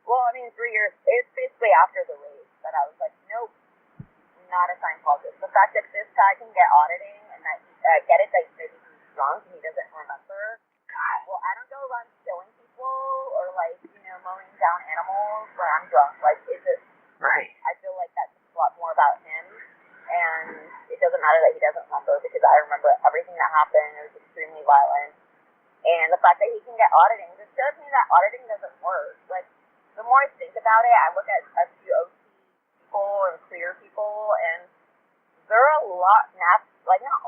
Well, I mean, 3 years. It's basically after the race that I was like, nope, not a Scientologist. The fact that this guy can get auditing and that get it that maybe he's drunk and he doesn't remember. God. Well, I don't go around killing people or like mowing down animals when I'm drunk. Like, is it? Right. I feel like that's a lot more about him, and it doesn't matter that he doesn't remember because I remember everything that happened. It was extremely violent, and the fact that he can get auditing just shows me that auditing doesn't work. Like, the more I think about it, I look at a few OT people and clear people, and there are a lot, not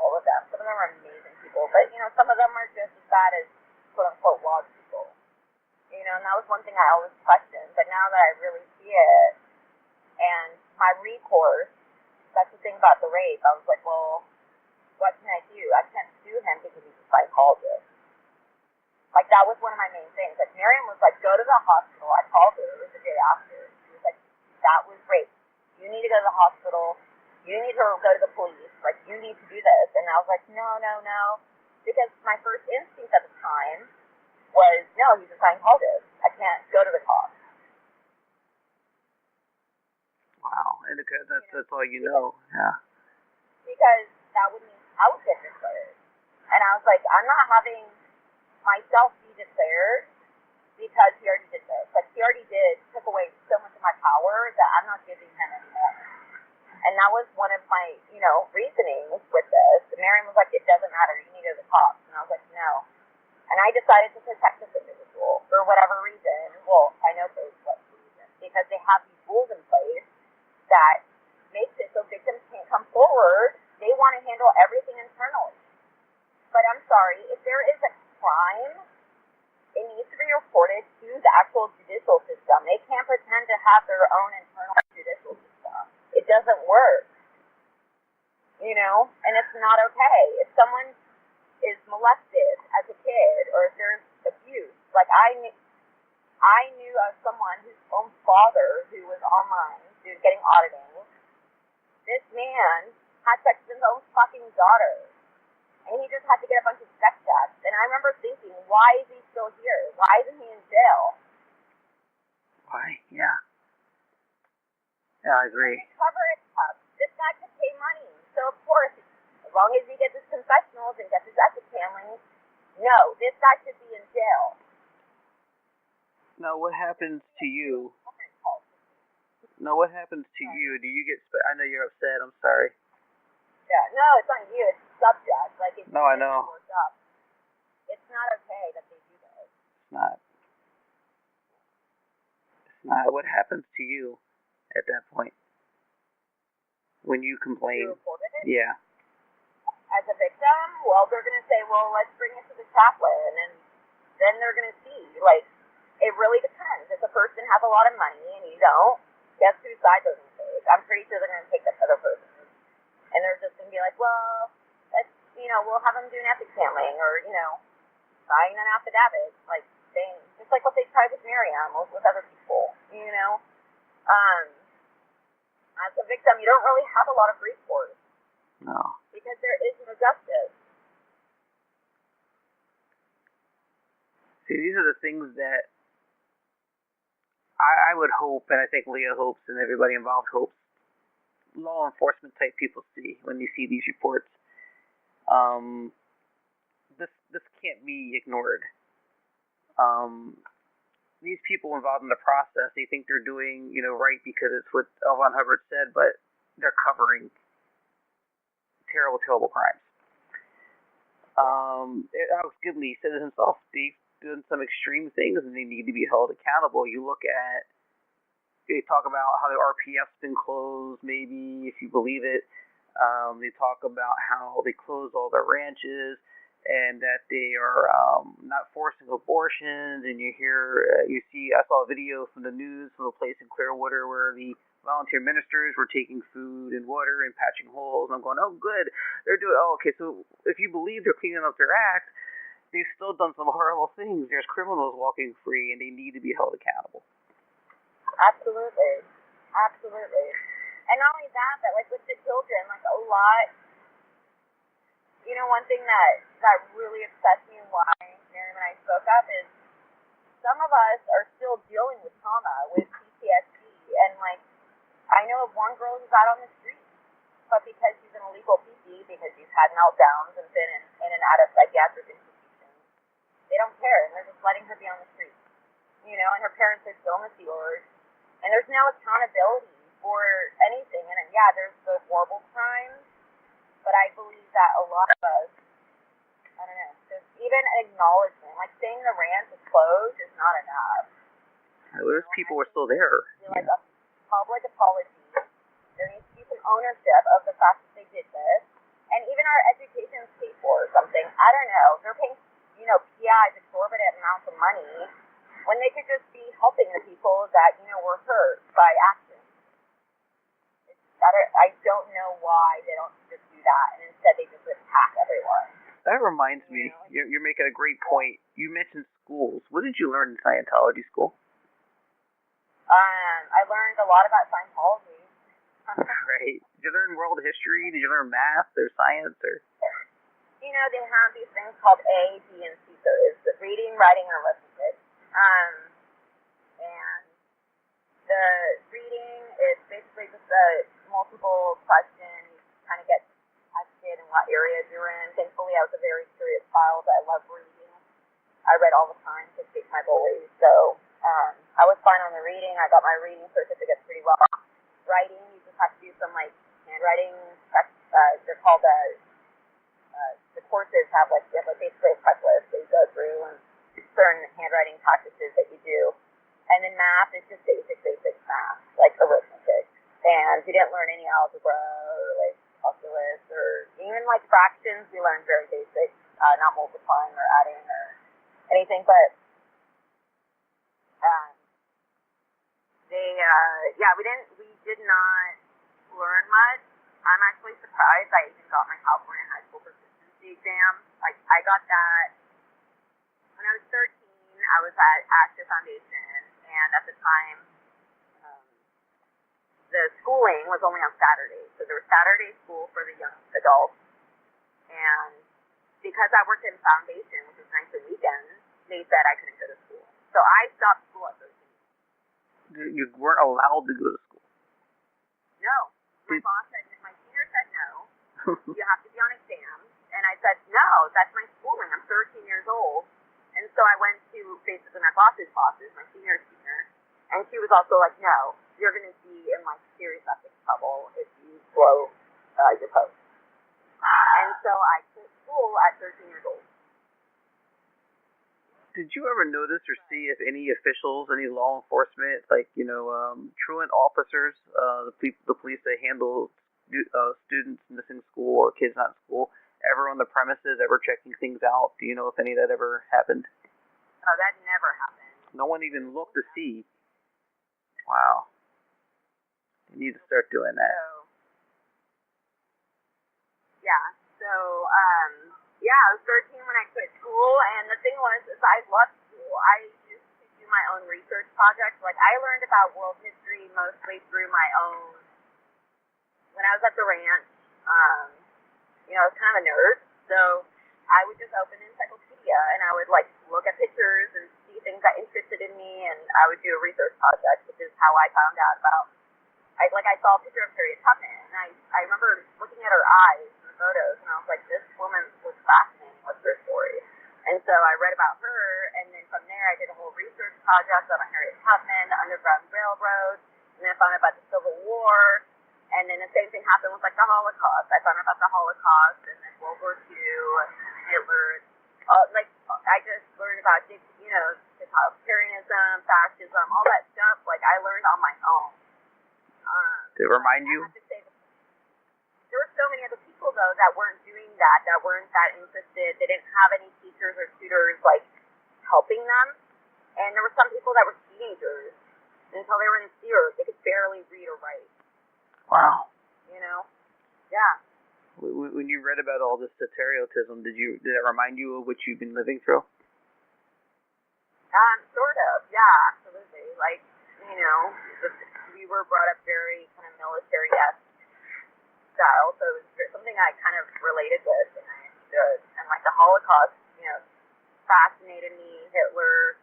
all of them. Some of them are amazing people, but, some of them are just as bad as quote-unquote log people. And that was one thing I always questioned, but now that I really see it, and my recourse, that's the thing about the rape, I was like, well, what can I do? I can't sue him because he's a psychologist. Like, that was one of my main things. Like, Miriam was like, go to the hospital. I called her. It was the day after. She was like, that was rape. You need to go to the hospital. You need to go to the police. Like, you need to do this. And I was like, no. Because my first instinct at the time was, no, he's a Scientologist. I can't go to the cops. Wow. And that's all you know. Yeah. Because that would mean I would get declared. And I was like, I'm not having myself be declared because he already did this. Like, he already took away so much of my power that I'm not giving him anymore. And that was one of my, reasonings with this. And Miriam was like, it doesn't matter, you need to go to the cops. And I was like, no. And I decided to protect this individual for whatever reason. Well, I know for what reason. Because they have these rules in place that makes it so victims can't come forward. They want to handle everything internally. But I'm sorry, if there is a crime, it needs to be reported to the actual judicial system. They can't pretend to have their own internal judicial system. It doesn't work. And it's not okay. If someone is molested as a kid or if there's abuse, Like, I knew of someone whose own father, who was online, who was getting auditing. This man had sex with his own fucking daughter. And he just had to get a bunch of sex checks. And I remember thinking, why is he still here? Why isn't he in jail? Why? Yeah. Yeah, I agree. Cover it up. This guy could pay money. So, of course, as long as he gets his confessionals and gets his ethics handling, no, this guy should be in jail. Now, what happens to you? Now, what happens to you? Do you get... I know you're upset. I'm sorry. Yeah, no, it's not you. It's subject. Like, it's no, I know. Up. It's not okay that they do this. It's not. It's not. What happens to you at that point? When you complain? You reported it? Yeah. As a victim, well, they're going to say, well, let's bring it to the chaplain, and then they're going to see. Like, it really depends. If the person has a lot of money and you don't, guess whose side they're going to take? I'm pretty sure they're going to take that other person. And they're just going to be like, well, let's, we'll have them do an ethics handling, or, sign an affidavit. Like, just like what they tried with Miriam, with other people, As a victim, you don't really have a lot of recourse. No. Because there is no justice. See, these are the things that I would hope, and I think Leah hopes, and everybody involved hopes, law enforcement type people see when they see these reports. This can't be ignored. These people involved in the process, they think they're doing, right because it's what L. Ron Hubbard said, but they're covering terrible, terrible crimes. Alex Gibney said it himself. They've done some extreme things and they need to be held accountable. You look at, they talk about how the RPF's been closed, maybe, if you believe it. They talk about how they closed all their ranches and that they are not forcing abortions. And you see, I saw a video from the news from a place in Clearwater where the volunteer ministers were taking food and water and patching holes. And I'm going, oh, good. They're doing, okay, so if you believe they're cleaning up their act, they've still done some horrible things. There's criminals walking free and they need to be held accountable. Absolutely. Absolutely. And not only that, but like with the children, like a lot, one thing that really upsets me and why Miriam and I spoke up is some of us are still dealing with trauma, with PTSD, and like, I know of one girl who's out on the street, but because she's an illegal PT, because she's had meltdowns and been in and out of psychiatric institutions, they don't care, and they're just letting her be on the street, and her parents are still in the Steelers, and there's no accountability for anything, and yeah, there's the horrible crimes, but I believe that a lot of us, I don't know, just even acknowledgement, like saying the ranch is closed is not enough. Those people were still there. Like a public apology. There needs to be some ownership of the fact that they did this. And even our education is paid for or something. I don't know. They're paying, PIs exorbitant amounts of money when they could just be helping the people that, were hurt by actions. I don't know why they don't just do that, and instead they just attack everyone. That reminds me, you're making a great point. You mentioned schools. What did you learn in Scientology school? I learned a lot about Scientology. Right. Did you learn world history? Did you learn math or science or? They have these things called A, B, and C codes: the reading, writing, and arithmetic. And the reading is basically just a multiple question. You kind of get tested in what areas you're in. Thankfully, I was a very curious child. I love reading. I read all the time to escape my bullies. So I was fine on the reading. I got my reading certificate pretty well. Writing, you just have to do some handwriting. They're called the courses have basically a checklist that you go through and certain handwriting practices that you do. And then math is just basic math, like arithmetic. And we didn't learn any algebra or calculus or even fractions. We learned very basic, not multiplying or adding or anything. But we did not learn much. I'm actually surprised I even got my California high school proficiency exam. I got that when I was 13. I was at Astor Foundation, and at the time, the schooling was only on Saturdays. So there was Saturday school for the young adults, and because I worked in Foundation, which was nights and weekends, they said I couldn't go to school. So I stopped school at 13. You weren't allowed to go to school? No. My boss said, my senior said no. You have to be on exams. And I said, no, that's my schooling. I'm 13 years old. And so I went to basically my boss's bosses, my senior, and she was also like, no, you're going to be in like serious ethics trouble if you blow your post. And so I quit school at 13 years old. Did you ever notice or see if any officials, any law enforcement, like, truant officers, the police that handle students missing school or kids not in school, ever on the premises, ever checking things out? Do you know if any of that ever happened? Oh, that never happened. No one even looked to see. Wow. You need to start doing that. Yeah, I was 13 when I quit school, and the thing was, is I loved school. I used to do my own research projects. Like, I learned about world history mostly through my own, when I was at the ranch, I was kind of a nerd, so I would just open an encyclopedia, and I would, like, look at pictures and see things that interested in me, and I would do a research project, which is how I found out about, I saw a picture of Harriet Tubman, and I remember looking at her eyes in the photos, and I was like, this woman was fascinating. What's her story? And so I read about her, and then from there I did a whole research project on Harriet Tubman, the Underground Railroad, and then I found out about the Civil War, and then the same thing happened with, like, the Holocaust. I found out about the Holocaust, and then World War II, Hitler, I just learned about, totalitarianism, fascism, all that stuff, like, I learned on my own. Did it remind you? I have to say, there were so many other people, though, that weren't doing that weren't that interested. They didn't have any teachers or tutors, like, helping them. And there were some people that were teenagers until they were in theater. They could barely read or write. Wow. Yeah. When you read about all this stereotyping, did it remind you of what you've been living through? Sort of. Yeah, absolutely. Like, we were brought up very kind of military-esque style, so it was something I kind of related with and I understood. And like the Holocaust, fascinated me. Hitler,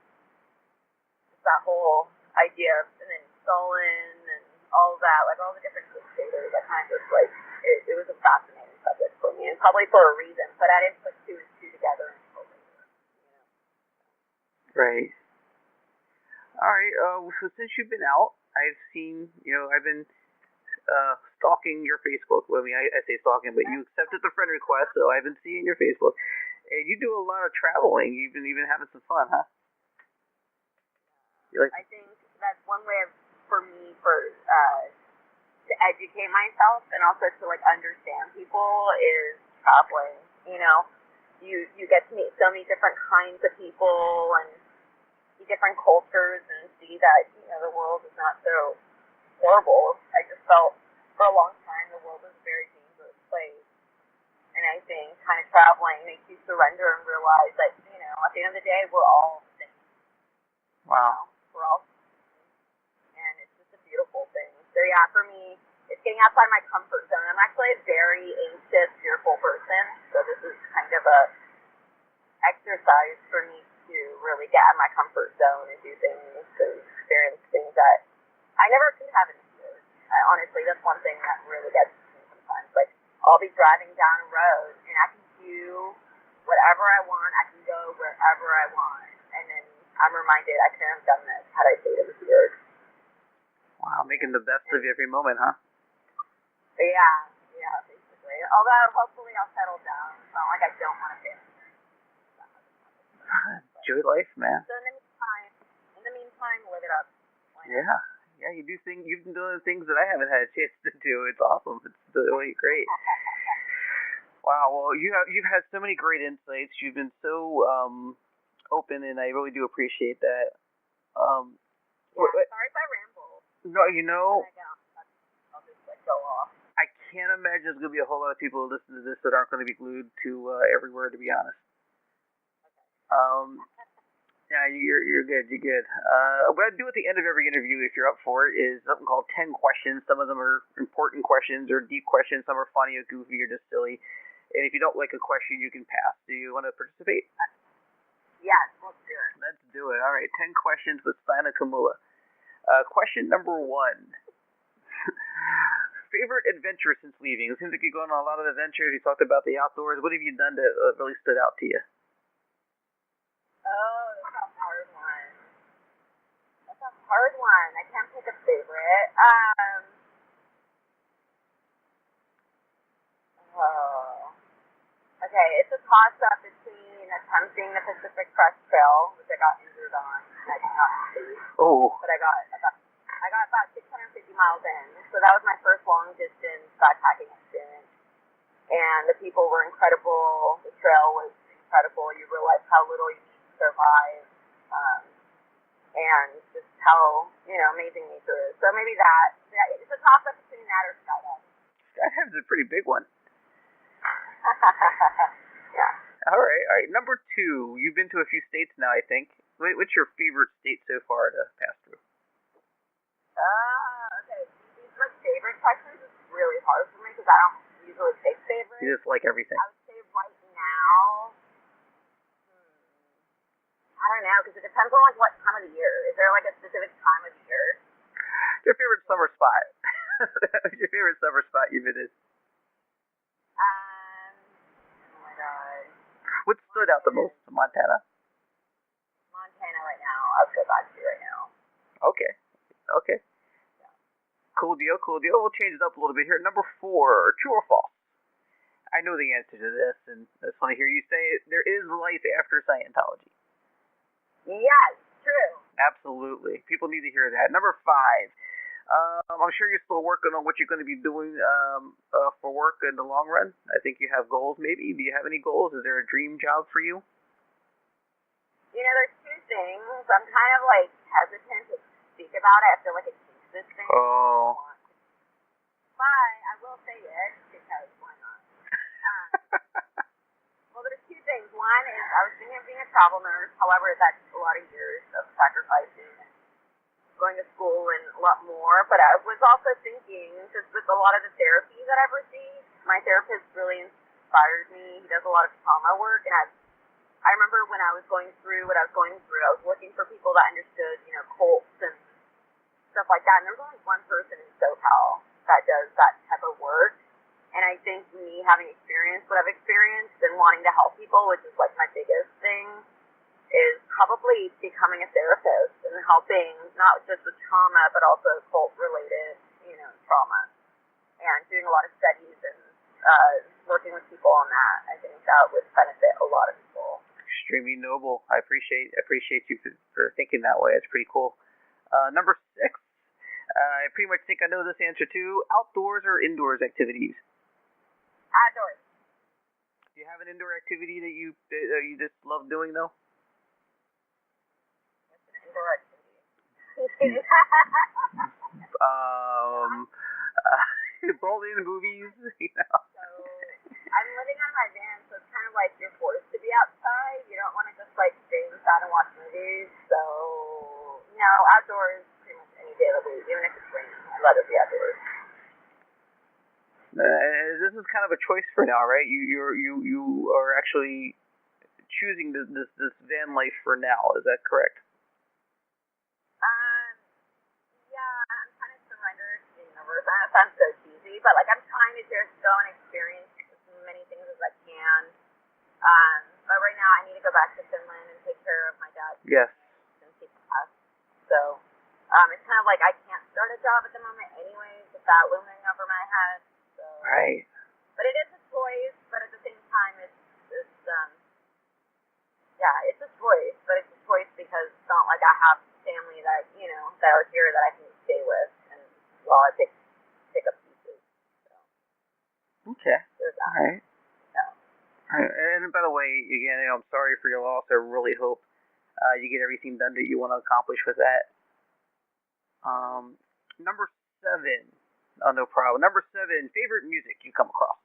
that whole idea of, and then Stalin and all of that, like all the different dictators, that kind of just like, it was a fascinating subject for me, and probably for a reason, but I didn't put two and two together until later. Right. All right, so since you've been out, I've seen, I've been stalking your Facebook. Well, I mean, I say stalking, but you accepted the friend request, so I've been seeing your Facebook. And you do a lot of traveling. You've been even having some fun, huh? I think that's one way for me to educate myself and also to like understand people is traveling. You get to meet so many different kinds of people and see different cultures and see that the world is not so horrible. I just felt for a long time the world was a very dangerous place. And I think kind of traveling makes you surrender and realize that, at the end of the day, we're all the same. Wow. We're all the same. And it's just a beautiful thing. So yeah, for me, it's getting outside my comfort zone. I'm actually a very anxious, fearful person. So this is kind of a exercise for me to really get out of my comfort zone and do things and experience things that I never could have in here. Honestly, that's one thing that really gets me sometimes. Like, I'll be driving down a road, and I can do whatever I want. I can go wherever I want. And then I'm reminded I couldn't have done this had I stayed over here. Wow, making the best of every moment, huh? Yeah, basically. Although, hopefully I'll settle down. It's not like I don't want to stay over here. Enjoy life, man. So in the meantime, live it up. Yeah, you do things. You've been doing things that I haven't had a chance to do. It's awesome. It's really great. Wow. Well, you've had so many great insights. You've been so open, and I really do appreciate that. Sorry if I ramble. No, I'll just go off. I can't imagine there's going to be a whole lot of people who listen to this that aren't going to be glued to every word, to be honest. Yeah, you're good. You're good. What I do at the end of every interview, if you're up for it, is something called 10 questions. Some of them are important questions or deep questions. Some are funny or goofy or just silly. And if you don't like a question, you can pass. Do you want to participate? Yes, let's do it. Let's do it. All right, 10 questions with Saina Kamula. Question number 1. Favorite adventure since leaving? It seems like you're going on a lot of adventures. You talked about the outdoors. What have you done that really stood out to you? Oh, that's a hard one. That's a hard one. I can't pick a favorite. Okay, it's a toss-up between attempting the Pacific Crest Trail, which I got injured on, and I did not complete. Oh. But I got about 650 miles in, so that was my first long-distance backpacking experience. And the people were incredible. The trail was incredible. You realize how little you need to survive, and just how amazing nature is. So maybe that it's a toss-up between that or skydiving. Skydiving's a pretty big one. Yeah. All right. Number 2, you've been to a few states now, I think. What's your favorite state so far to pass through? Okay. These are favorite questions. It's really hard for me because I don't usually take favorites. You just like everything. I would say right now, I don't know, because it depends on what time of the year. Is there a specific time of the year? Your favorite summer spot? Your favorite summer spot you've been in? Oh my God. What stood out the most? Montana? Montana right now. I'll go back to right now. Okay. Yeah. Cool deal. We'll change it up a little bit here. Number 4, true or false? I know the answer to this, and I just want to hear you say it. There is life after Scientology. Yes, true. Absolutely. People need to hear that. Number 5. I'm sure you're still working on what you're going to be doing for work in the long run. I think you have goals, maybe. Do you have any goals? Is there a dream job for you? There's 2 things. I'm kind of hesitant to speak about it. I feel like it keeps this thing. Oh. But I will say it because why not? Well, there's 2 things. One is I was thinking of being a travel nurse. However, that's a lot of years of sacrificing and going to school and a lot more. But I was also thinking, just with a lot of the therapy that I've received, my therapist really inspired me. He does a lot of trauma work, and I remember when I was going through what I was going through, I was looking for people that understood, cults and stuff like that. And there was only one person in SoCal that does that type of work. And I think me having experienced what I've experienced and wanting to help people, which is my biggest thing, is probably becoming a therapist and helping not just with trauma, but also cult-related, trauma. And doing a lot of studies and working with people on that. I think that would benefit a lot of people. Extremely noble. I appreciate you for thinking that way. It's pretty cool. Number 6. I pretty much think I know this answer too. Outdoors or indoors activities? Outdoors. Do you have an indoor activity that you just love doing though? What's an indoor activity? Bowling, movies, So I'm living on my van, so it's kind of like you're forced to be outside. You don't want to just stay inside and watch movies. So outdoors pretty much any day of the week, even if it's raining. I'd rather be outdoors. This is kind of a choice for now, right? You are actually choosing this van life for now. Is that correct? Yeah, I'm kind of surrendered to the universe. That sounds so cheesy, but I'm trying to just go and experience as many things as I can. But right now, I need to go back to Finland and take care of my dad. Yes. Since he passed. So it's kind of I can't start a job at the moment, anyways, with that looming over my head. So. Right. But it is a choice. But at the same time, it's a choice. But it's a choice because it's not like I have family that that are here that I can stay with, and while I pick up pieces. So. Okay. There's that. All right. Yeah. All right. And by the way, again, I'm sorry for your loss. I really hope you get everything done that you want to accomplish with that. Number 7. Oh, no problem. Number 7, favorite music you come across?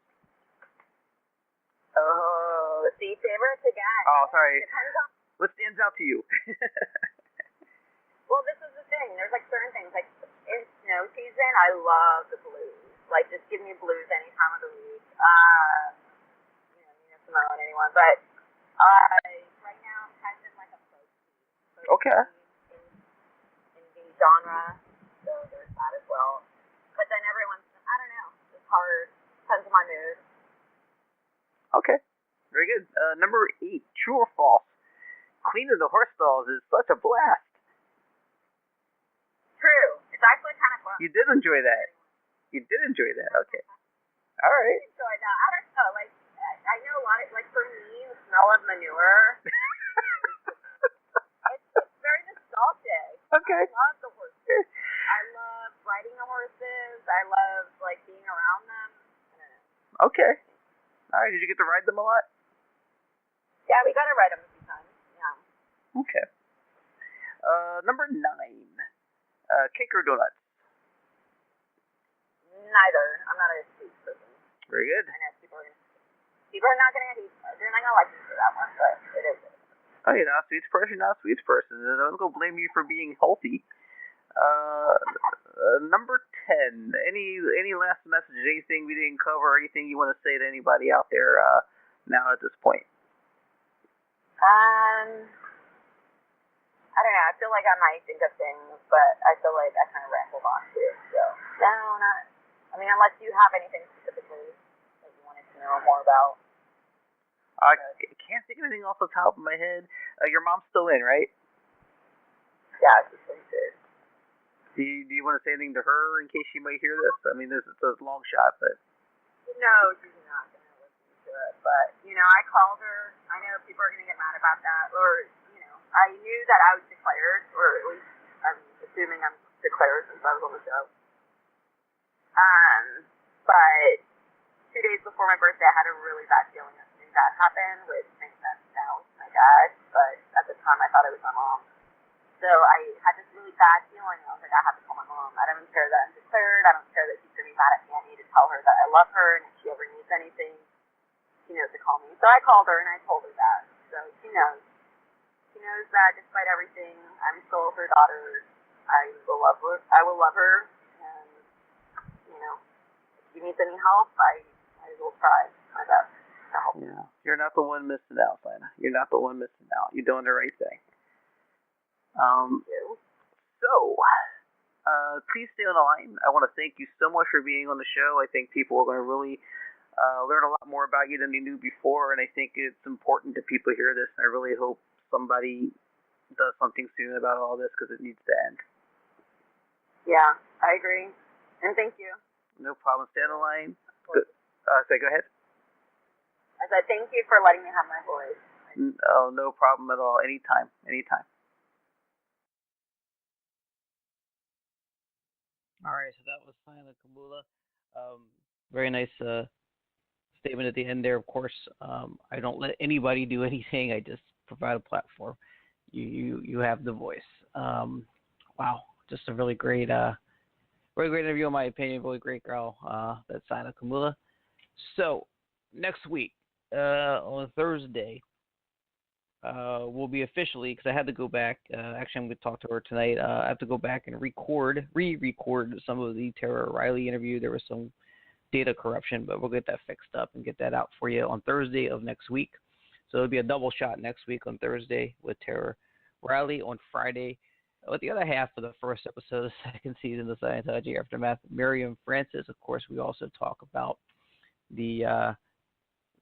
Oh, see, favorites again. Oh, sorry. What stands out to you? Well, this is the thing. There's like certain things. Like in snow season, I love the blues. Like just give me blues any time of the week. Nina Simone, anyone. But right now I'm kind of in like a folk Okay. in the genre, so there's that as well. But then everyone's, I don't know. It's hard. Depends on my mood. Okay. Very good. Number 8, true or false? Cleaning the horse stalls is such a blast. True. It's actually kind of fun. You did enjoy that. You did enjoy that. Okay. All right. I enjoy that. I don't know. Like, I know a lot of, like, for me, the smell of manure, it's very nostalgic. Okay. I love the horses. I love riding the horses. I love, like, being around them. I don't know. Okay. All right. Did you get to ride them a lot? Yeah, we got to ride them a few times. Yeah. Okay. Number 9, cake or donuts? Neither. I'm not a sweet person. Very good. I know people are not going to they're not going to like me for that one, but it is. Oh, you're not a sweets person, you're not a sweets person. I don't go blame you for being healthy. Number 10, any last message, anything we didn't cover, anything you want to say to anybody out there now at this point? I don't know. I feel like I might think of things, but I feel like I kind of rambled on too. So, no, not. I mean, unless you have anything specifically that you wanted to know more about. I can't think of anything off the top of my head. Your mom's still in, right? Yeah, she's pretty good. Do you want to say anything to her in case she might hear this? I mean, it's a long shot, but. No, she's not going to listen to it. But, I called her. I know people are going to get mad about that. Or, I knew that I was declared, or at least I'm assuming I'm declared since I was on the show. But 2 days before my birthday, I had a really bad feeling that something bad happened, which makes sense now with my dad. But at the time, I thought it was my mom. So I had this really bad feeling. I was like, I have to call my mom. I don't even care that I'm declared. I don't care that she's going to be mad at me. I need to tell her that I love her, and if she ever needs anything, she knows to call me. So I called her, and I told her that. So she knows. She knows that despite everything, I'm still her daughter. I will love her. And, if she needs any help, I will try my best to help. Yeah. You're not the one missing out, Saina. You're not the one missing out. You're doing the right thing. Please stay on the line. I want to thank you so much for being on the show. I think people are going to really learn a lot more about you than they knew before, and I think it's important that people hear this, and I really hope somebody does something soon about all this because it needs to end. Yeah, I agree. And thank you. No problem. Stay on the line. Go ahead. I said thank you for letting me have my voice. Oh, no problem at all. Anytime. All right, so that was Saina Kamula. Very nice statement at the end there. Of course, I don't let anybody do anything. I just provide a platform. You have the voice. Wow, just a really great interview in my opinion. Really great girl. That's Saina Kamula. So next week on Thursday, will be officially, because I had to go back. Actually, I'm going to talk to her tonight. I have to go back and re-record some of the Tara Riley interview. There was some data corruption, but we'll get that fixed up and get that out for you on Thursday of next week. So it'll be a double shot next week on Thursday with Tara Riley, on Friday with the other half of the first episode of the second season of Scientology Aftermath, Miriam Francis. Of course, we also talk about the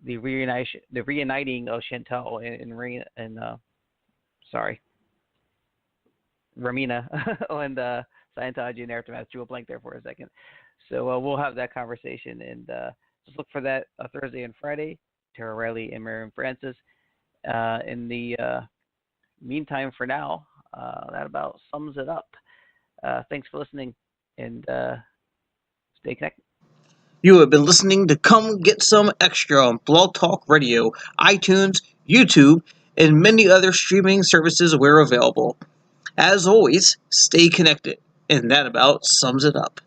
reuniting of Chantal and Ramina and Scientology and Aftermath. Drew a blank there for a second. So we'll have that conversation, and just look for that Thursday and Friday. Tara Riley and Miriam Francis. In the meantime, for now, that about sums it up. Thanks for listening, and stay connected. You have been listening to Come Get Some Extra on Blog Talk Radio, iTunes, YouTube, and many other streaming services where available. As always, stay connected, and that about sums it up.